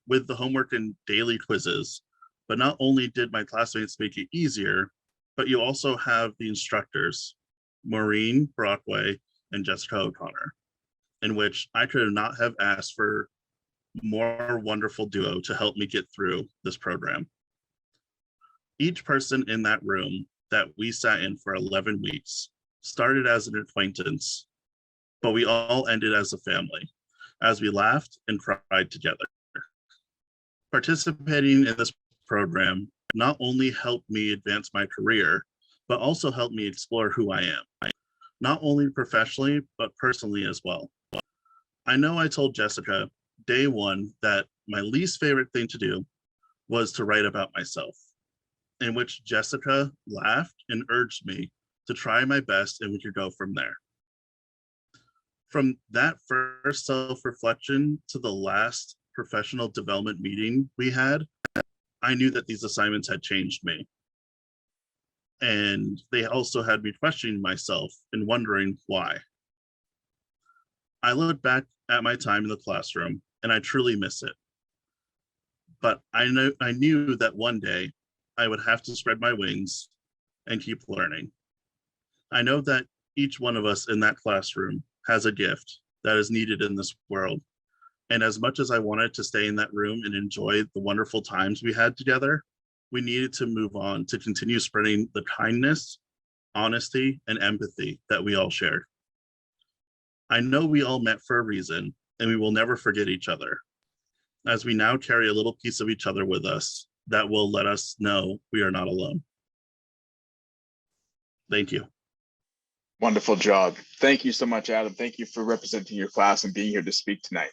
with the homework and daily quizzes, but not only did my classmates make it easier, but you also have the instructors, Maureen Brockway and Jessica O'Connor, in which I could not have asked for more wonderful duo to help me get through this program. Each person in that room that we sat in for 11 weeks started as an acquaintance, but we all ended as a family, as we laughed and cried together. Participating in this program not only helped me advance my career, but also helped me explore who I am, not only professionally, but personally as well. I know I told Jessica day one that my least favorite thing to do was to write about myself, in which Jessica laughed and urged me to try my best and we could go from there. From that first self-reflection to the last professional development meeting we had, I knew that these assignments had changed me. And they also had me questioning myself and wondering why. I look back at my time in the classroom and I truly miss it. But I knew that one day I would have to spread my wings and keep learning. I know that each one of us in that classroom has a gift that is needed in this world. And as much as I wanted to stay in that room and enjoy the wonderful times we had together, we needed to move on to continue spreading the kindness, honesty, and empathy that we all shared. I know we all met for a reason, and we will never forget each other, as we now carry a little piece of each other with us that will let us know we are not alone. Thank you. Wonderful job. Thank you so much, Adam. Thank you for representing your class and being here to speak tonight.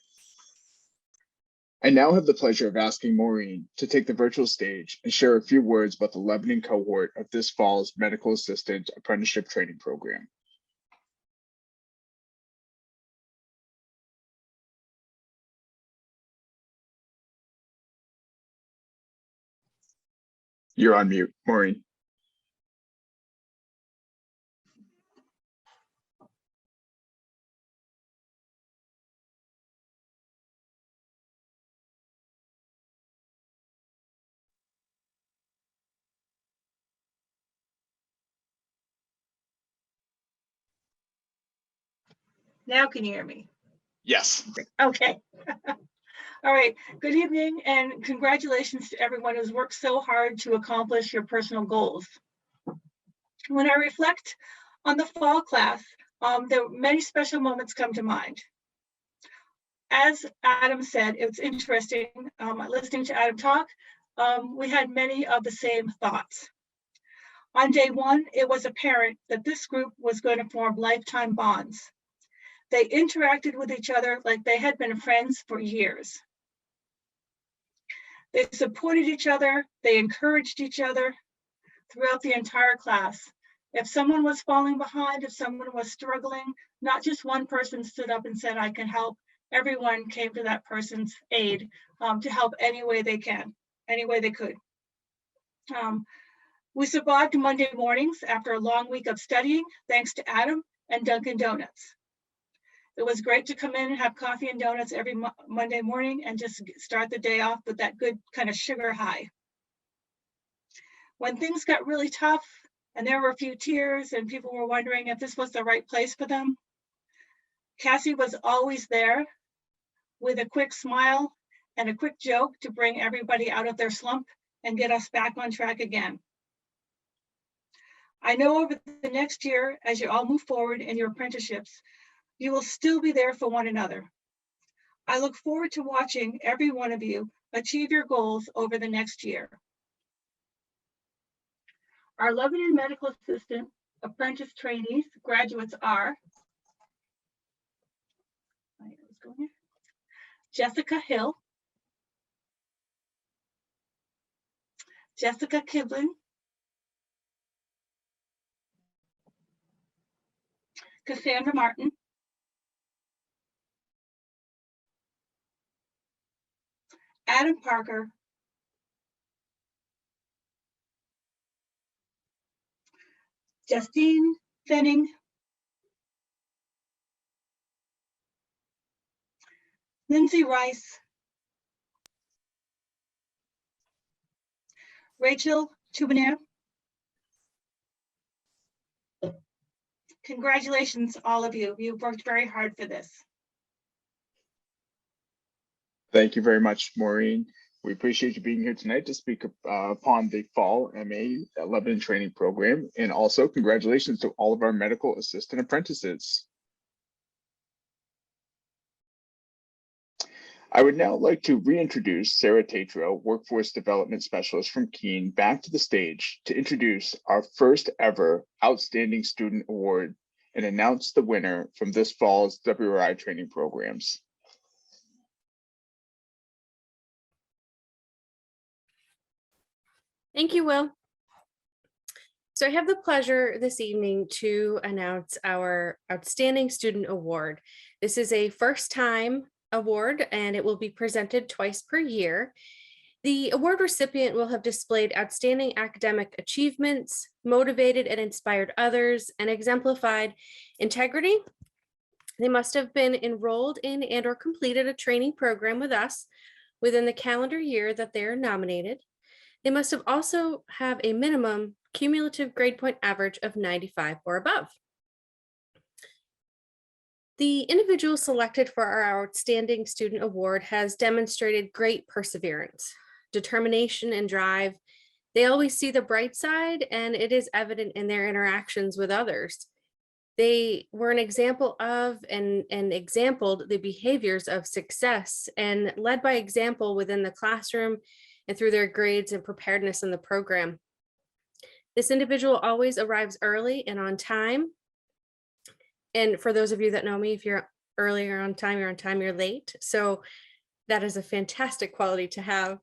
I now have the pleasure of asking Maureen to take the virtual stage and share a few words about the Lebanon cohort of this fall's Medical Assistant Apprenticeship Training Program. You're on mute, Maureen. Now can you hear me? Yes. Okay. All right. Good evening and congratulations to everyone who's worked so hard to accomplish your personal goals. When I reflect on the fall class, many special moments come to mind. As Adam said, it's interesting listening to Adam talk. We had many of the same thoughts. On day one, it was apparent that this group was going to form lifetime bonds. They interacted with each other like they had been friends for years. They supported each other, they encouraged each other throughout the entire class. If someone was falling behind, if someone was struggling, not just one person stood up and said, I can help. Everyone came to that person's aid to help any way they can, any way they could. We survived Monday mornings after a long week of studying, thanks to Adam and Dunkin' Donuts. It was great to come in and have coffee and donuts every Monday morning and just start the day off with that good kind of sugar high. When things got really tough and there were a few tears and people were wondering if this was the right place for them, Cassie was always there with a quick smile and a quick joke to bring everybody out of their slump and get us back on track again. I know over the next year, as you all move forward in your apprenticeships, you will still be there for one another. I look forward to watching every one of you achieve your goals over the next year. Our Lebanon Medical Assistant apprentice trainees, graduates are Jessica Hill, Jessica Kibling, Cassandra Martin, Adam Parker, Justine Fenning, Lindsay Rice, Rachel Tubenair. Congratulations, all of you. You've worked very hard for this. Thank you very much, Maureen. We appreciate you being here tonight to speak upon the Fall MA Lebanon Training Program. And also congratulations to all of our medical assistant apprentices. I would now like to reintroduce Sarah Tatro, Workforce Development Specialist from Keene, back to the stage to introduce our first ever Outstanding Student Award and announce the winner from this fall's WRI training programs. Thank you, Will. So I have the pleasure this evening to announce our Outstanding Student Award. This is a first-time award and it will be presented twice per year. The award recipient will have displayed outstanding academic achievements, motivated and inspired others, and exemplified integrity. They must have been enrolled in and/or completed a training program with us within the calendar year that they are nominated. They must have also have a minimum cumulative grade point average of 95 or above. The individual selected for our Outstanding Student Award has demonstrated great perseverance, determination, and drive. They always see the bright side, and it is evident in their interactions with others. They were an example of and exampled the behaviors of success and led by example within the classroom and through their grades and preparedness in the program. This individual always arrives early and on time. And for those of you that know me, if you're earlier on time, you're late. So that is a fantastic quality to have.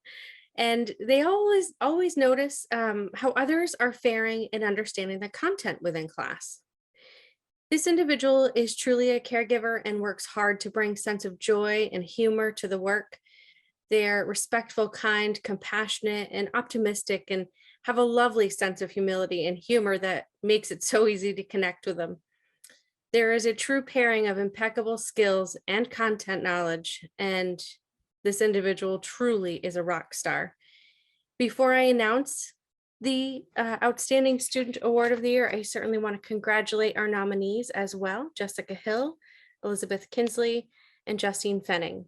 And they always notice how others are faring and understanding the content within class. This individual is truly a caregiver and works hard to bring sense of joy and humor to the work. They're respectful, kind, compassionate, and optimistic, and have a lovely sense of humility and humor that makes it so easy to connect with them. There is a true pairing of impeccable skills and content knowledge, and this individual truly is a rock star. Before I announce the Outstanding Student Award of the Year, I certainly want to congratulate our nominees as well, Jessica Hill, Elizabeth Kinsley, and Justine Fenning.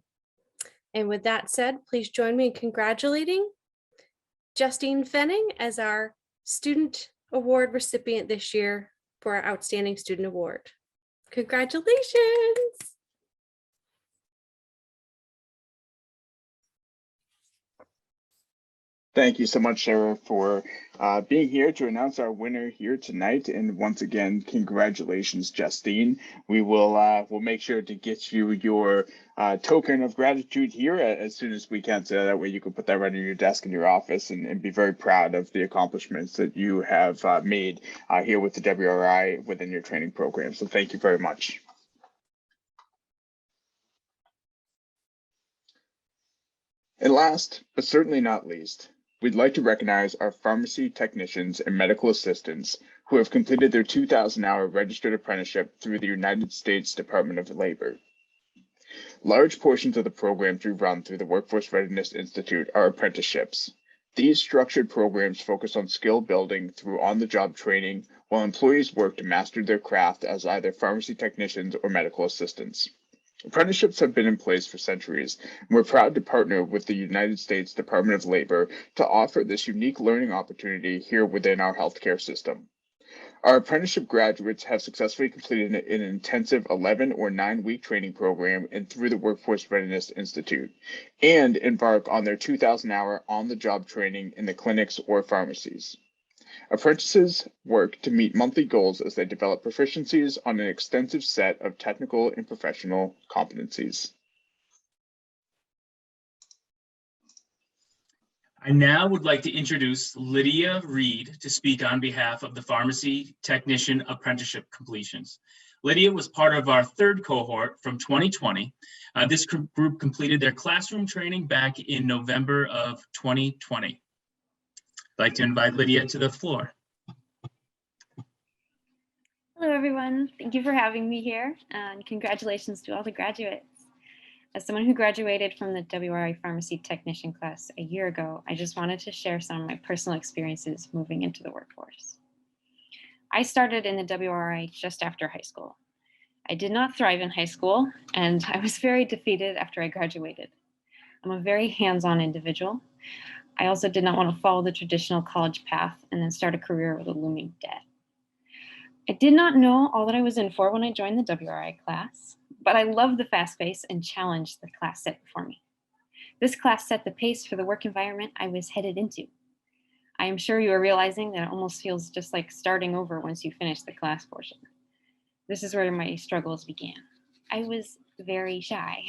And with that said, please join me in congratulating Justine Fenning as our Student Award recipient this year for our Outstanding Student Award. Congratulations. Thank you so much, Sarah, for being here to announce our winner here tonight. And once again, congratulations, Justine. We will we'll make sure to get you your token of gratitude here as soon as we can, so that way you can put that right on your desk in your office and be very proud of the accomplishments that you have made here with the WRI within your training program. So thank you very much. And last, but certainly not least, we'd like to recognize our pharmacy technicians and medical assistants who have completed their 2,000-hour registered apprenticeship through the United States Department of Labor. Large portions of the programs we run through the Workforce Readiness Institute are apprenticeships. These structured programs focus on skill building through on-the-job training, while employees work to master their craft as either pharmacy technicians or medical assistants. Apprenticeships have been in place for centuries, and we're proud to partner with the United States Department of Labor to offer this unique learning opportunity here within our healthcare system. Our apprenticeship graduates have successfully completed an intensive 11 or 9-week training program and through the Workforce Readiness Institute, and embark on their 2,000-hour on-the-job training in the clinics or pharmacies. Apprentices work to meet monthly goals as they develop proficiencies on an extensive set of technical and professional competencies. I now would like to introduce Lydia Reed to speak on behalf of the Pharmacy Technician Apprenticeship completions. Lydia was part of our third cohort from 2020. This group completed their classroom training back in November of 2020. I'd like to invite Lydia to the floor. Hello, everyone. Thank you for having me here, and congratulations to all the graduates. As someone who graduated from the WRI Pharmacy Technician class a year ago, I just wanted to share some of my personal experiences moving into the workforce. I started in the WRI just after high school. I did not thrive in high school, and I was very defeated after I graduated. I'm a very hands-on individual. I also did not want to follow the traditional college path and then start a career with a looming debt. I did not know all that I was in for when I joined the WRI class, but I loved the fast pace and challenge the class set before me. This class set the pace for the work environment I was headed into. I am sure you are realizing that it almost feels just like starting over once you finish the class portion. This is where my struggles began. I was very shy.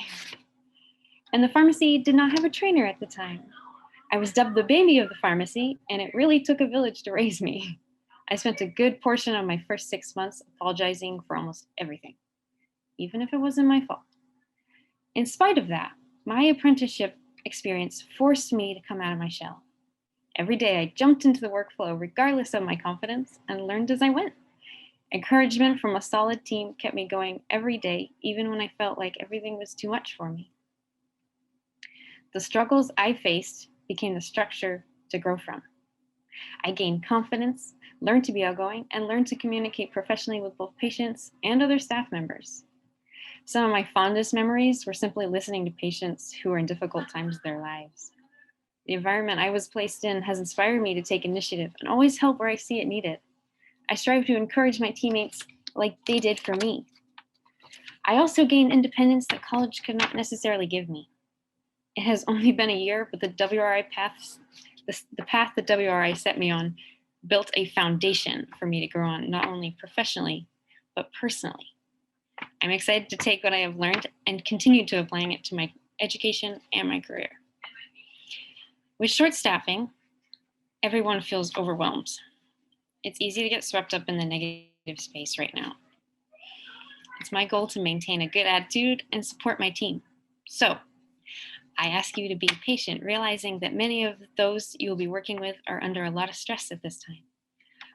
And the pharmacy did not have a trainer at the time. I was dubbed the baby of the pharmacy, and it really took a village to raise me. I spent a good portion of my first 6 months apologizing for almost everything, even if it wasn't my fault. In spite of that, my apprenticeship experience forced me to come out of my shell. Every day I jumped into the workflow regardless of my confidence and learned as I went. Encouragement from a solid team kept me going every day, even when I felt like everything was too much for me. The struggles I faced became the structure to grow from. I gained confidence, learned to be outgoing, and learned to communicate professionally with both patients and other staff members. Some of my fondest memories were simply listening to patients who were in difficult times of their lives. The environment I was placed in has inspired me to take initiative and always help where I see it needed. I strive to encourage my teammates like they did for me. I also gained independence that college could not necessarily give me. It has only been a year, but the path that WRI set me on built a foundation for me to grow on, not only professionally, but personally. I'm excited to take what I have learned and continue to applying it to my education, and my career. With short staffing, everyone feels overwhelmed. It's easy to get swept up in the negative space right now. It's my goal to maintain a good attitude and support my team. So I ask you to be patient, realizing that many of those you will be working with are under a lot of stress at this time.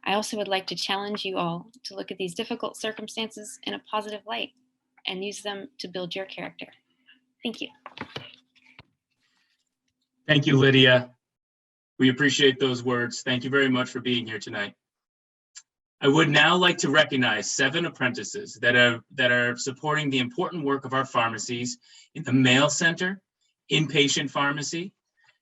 I also would like to challenge you all to look at these difficult circumstances in a positive light and use them to build your character. Thank you. Thank you, Lydia. We appreciate those words. Thank you very much for being here tonight. I would now like to recognize 7 apprentices that are supporting the important work of our pharmacies in the mail center, inpatient pharmacy,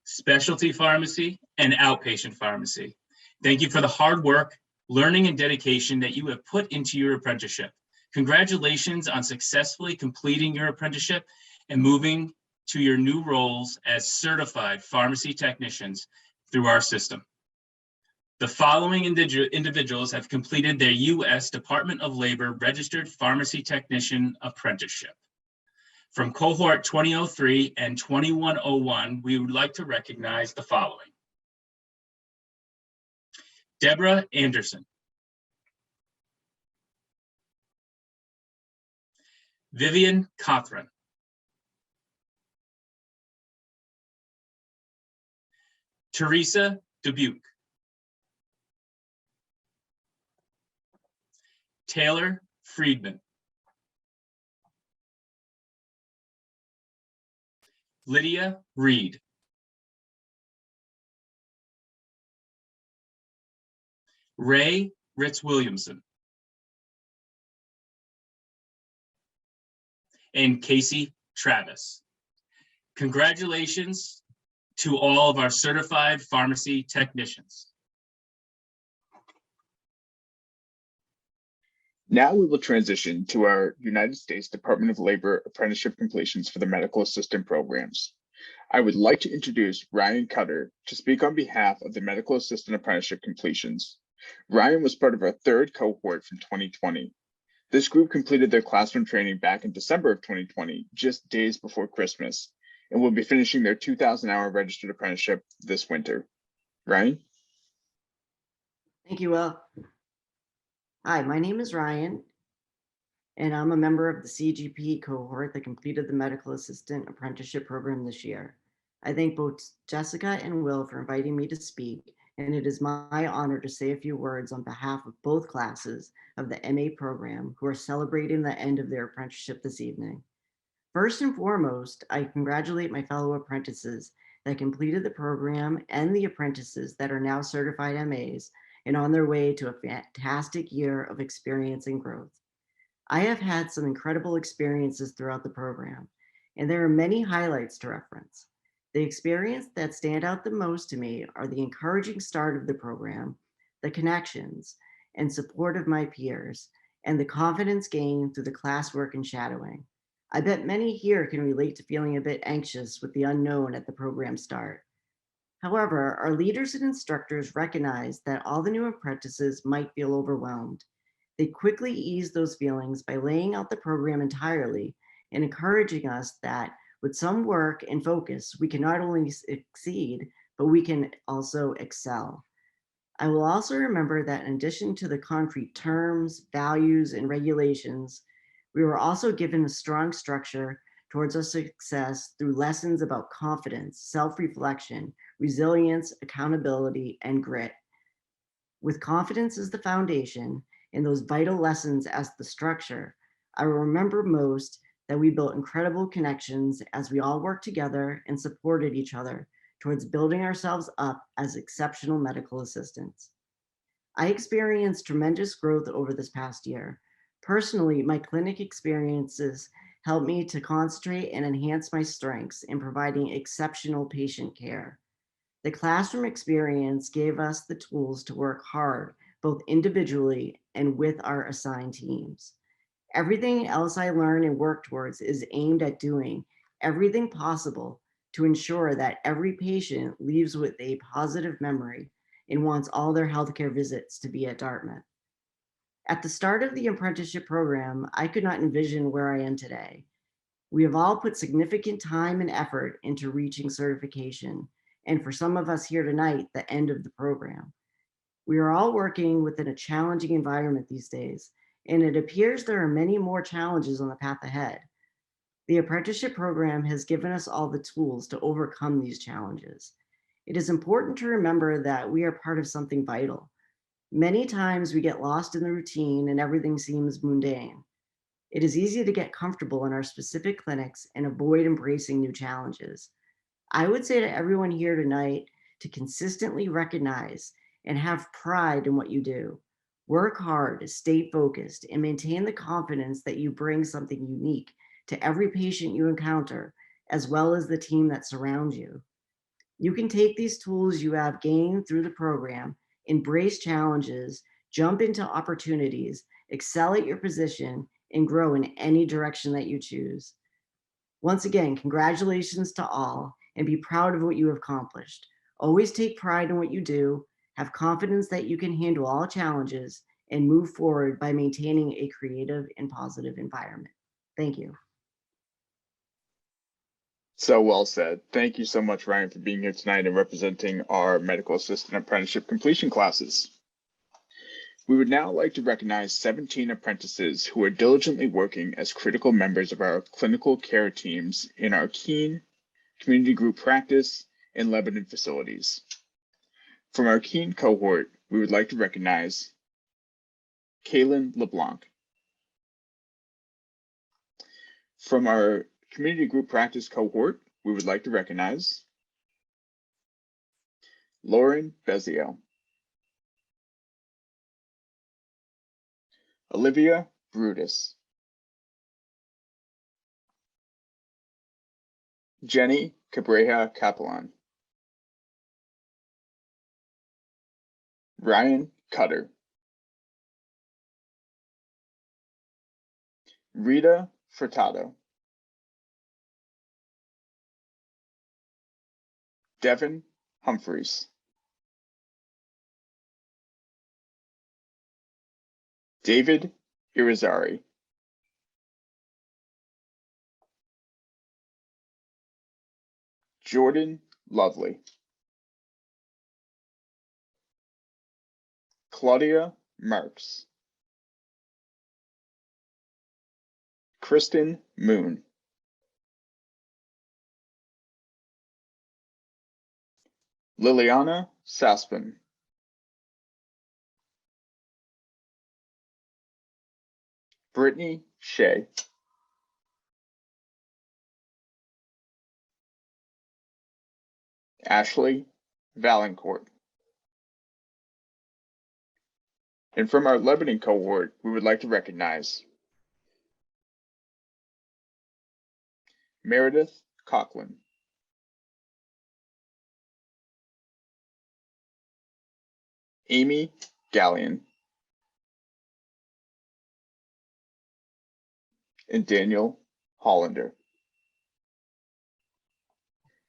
specialty pharmacy, and outpatient pharmacy. Thank you for the hard work, learning, and dedication that you have put into your apprenticeship. Congratulations on successfully completing your apprenticeship and moving to your new roles as certified pharmacy technicians through our system. The following individuals have completed their U.S. Department of Labor Registered Pharmacy Technician Apprenticeship. From cohort 2003 and 2101, we would like to recognize the following. Deborah Anderson. Vivian Cothran. Teresa Dubuque. Taylor Friedman. Lydia Reed. Ray Ritz-Williamson. And Casey Travis. Congratulations to all of our certified pharmacy technicians. Now we will transition to our United States Department of Labor apprenticeship completions for the medical assistant programs. I would like to introduce Ryan Cutter to speak on behalf of the medical assistant apprenticeship completions. Ryan was part of our 3rd cohort from 2020. This group completed their classroom training back in December of 2020, just days before Christmas, and will be finishing their 2,000-hour registered apprenticeship this winter. Ryan? Thank you, Will. Hi, my name is Ryan, and I'm a member of the CGP cohort that completed the medical assistant apprenticeship program this year. I thank both Jessica and Will for inviting me to speak, and it is my honor to say a few words on behalf of both classes of the MA program who are celebrating the end of their apprenticeship this evening. First and foremost, I congratulate my fellow apprentices that completed the program and the apprentices that are now certified MAs and on their way to a fantastic year of experience and growth. I have had some incredible experiences throughout the program, and there are many highlights to reference. The experience that stand out the most to me are the encouraging start of the program, the connections and support of my peers, and the confidence gained through the classwork and shadowing. I bet many here can relate to feeling a bit anxious with the unknown at the program start. However, our leaders and instructors recognized that all the new apprentices might feel overwhelmed. They quickly eased those feelings by laying out the program entirely and encouraging us that with some work and focus, we can not only succeed, but we can also excel. I will also remember that in addition to the concrete terms, values, and regulations, we were also given a strong structure towards our success through lessons about confidence, self-reflection, resilience, accountability, and grit. With confidence as the foundation and those vital lessons as the structure, I will remember most that we built incredible connections as we all worked together and supported each other towards building ourselves up as exceptional medical assistants. I experienced tremendous growth over this past year. Personally, my clinic experiences helped me to concentrate and enhance my strengths in providing exceptional patient care. The classroom experience gave us the tools to work hard, both individually and with our assigned teams. Everything else I learn and work towards is aimed at doing everything possible to ensure that every patient leaves with a positive memory and wants all their healthcare visits to be at Dartmouth. At the start of the apprenticeship program, I could not envision where I am today. We have all put significant time and effort into reaching certification, and for some of us here tonight, the end of the program. We are all working within a challenging environment these days, and it appears there are many more challenges on the path ahead. The apprenticeship program has given us all the tools to overcome these challenges. It is important to remember that we are part of something vital. Many times we get lost in the routine and everything seems mundane. It is easy to get comfortable in our specific clinics and avoid embracing new challenges. I would say to everyone here tonight to consistently recognize and have pride in what you do. Work hard, stay focused, and maintain the confidence that you bring something unique to every patient you encounter, as well as the team that surrounds you. You can take these tools you have gained through the program, embrace challenges, jump into opportunities, excel at your position, and grow in any direction that you choose. Once again, congratulations to all, and be proud of what you have accomplished. Always take pride in what you do, have confidence that you can handle all challenges, and move forward by maintaining a creative and positive environment. Thank you. So well said. Thank you so much, Ryan, for being here tonight and representing our medical assistant apprenticeship completion classes. We would now like to recognize 17 apprentices who are diligently working as critical members of our clinical care teams in our Keene, community group practice, and Lebanon facilities. From our Keene cohort, we would like to recognize Kaylin LeBlanc. From our community group practice cohort, we would like to recognize Lauren Beziel. Olivia Brutus. Jenny Cabreja Capellan. Ryan Cutter. Rita Furtado. Devin Humphreys. David Irizarry. Jordan Lovely. Claudia Marks. Kristen Moon. Liliana Saspin. Brittany Shea. Ashley Valancourt. And from our Lebanon cohort, we would like to recognize Meredith Coughlin. Amy Gallion. And Daniel Hollander.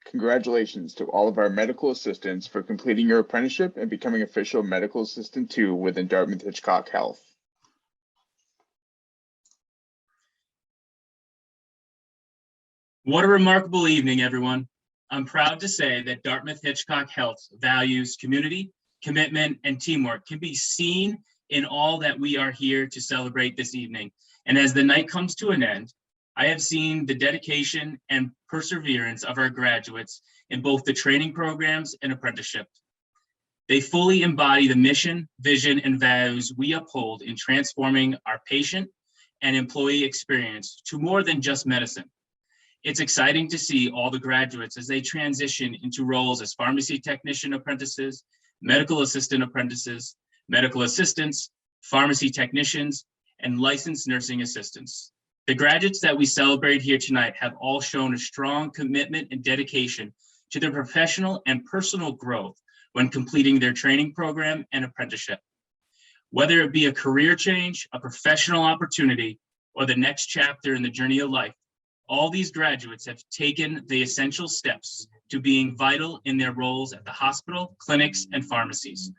Congratulations to all of our medical assistants for completing your apprenticeship and becoming official medical assistant 2 within Dartmouth-Hitchcock Health. What a remarkable evening, everyone. I'm proud to say that Dartmouth-Hitchcock Health's values, community, commitment, and teamwork can be seen in all that we are here to celebrate this evening. And as the night comes to an end, I have seen the dedication and perseverance of our graduates in both the training programs and apprenticeship. They fully embody the mission, vision, and values we uphold in transforming our patient and employee experience to more than just medicine. It's exciting to see all the graduates as they transition into roles as pharmacy technician apprentices, medical assistant apprentices, medical assistants, pharmacy technicians, and licensed nursing assistants. The graduates that we celebrate here tonight have all shown a strong commitment and dedication to their professional and personal growth when completing their training program and apprenticeship. Whether it be a career change, a professional opportunity, or the next chapter in the journey of life, all these graduates have taken the essential steps to being vital in their roles at the hospital, clinics, and pharmacies.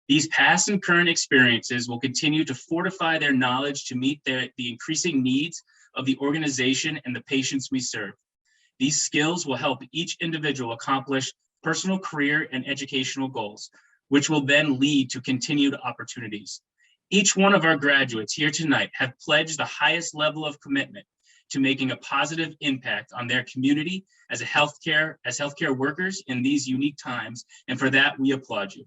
These past and current experiences will continue to fortify their knowledge to meet the increasing needs of the organization and the patients we serve. These skills will help each individual accomplish personal career and educational goals, which will then lead to continued opportunities. Each one of our graduates here tonight have pledged the highest level of commitment to making a positive impact on their community as healthcare workers in these unique times, and for that, we applaud you.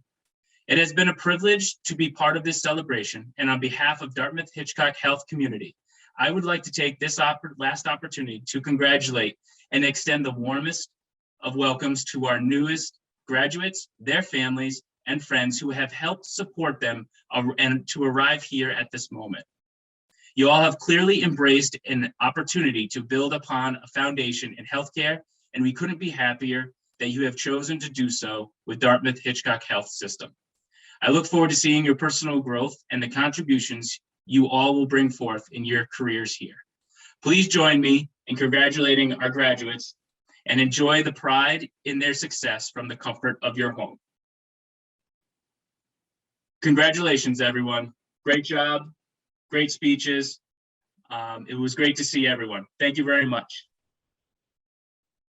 It has been a privilege to be part of this celebration, and on behalf of Dartmouth-Hitchcock Health Community, I would like to take this last opportunity to congratulate and extend the warmest of welcomes to our newest graduates, their families, and friends who have helped support them and to arrive here at this moment. You all have clearly embraced an opportunity to build upon a foundation in healthcare, and we couldn't be happier that you have chosen to do so with Dartmouth-Hitchcock Health System. I look forward to seeing your personal growth and the contributions you all will bring forth in your careers here. Please join me in congratulating our graduates and enjoy the pride in their success from the comfort of your home. Congratulations, everyone. Great job, great speeches. It was great to see everyone. Thank you very much.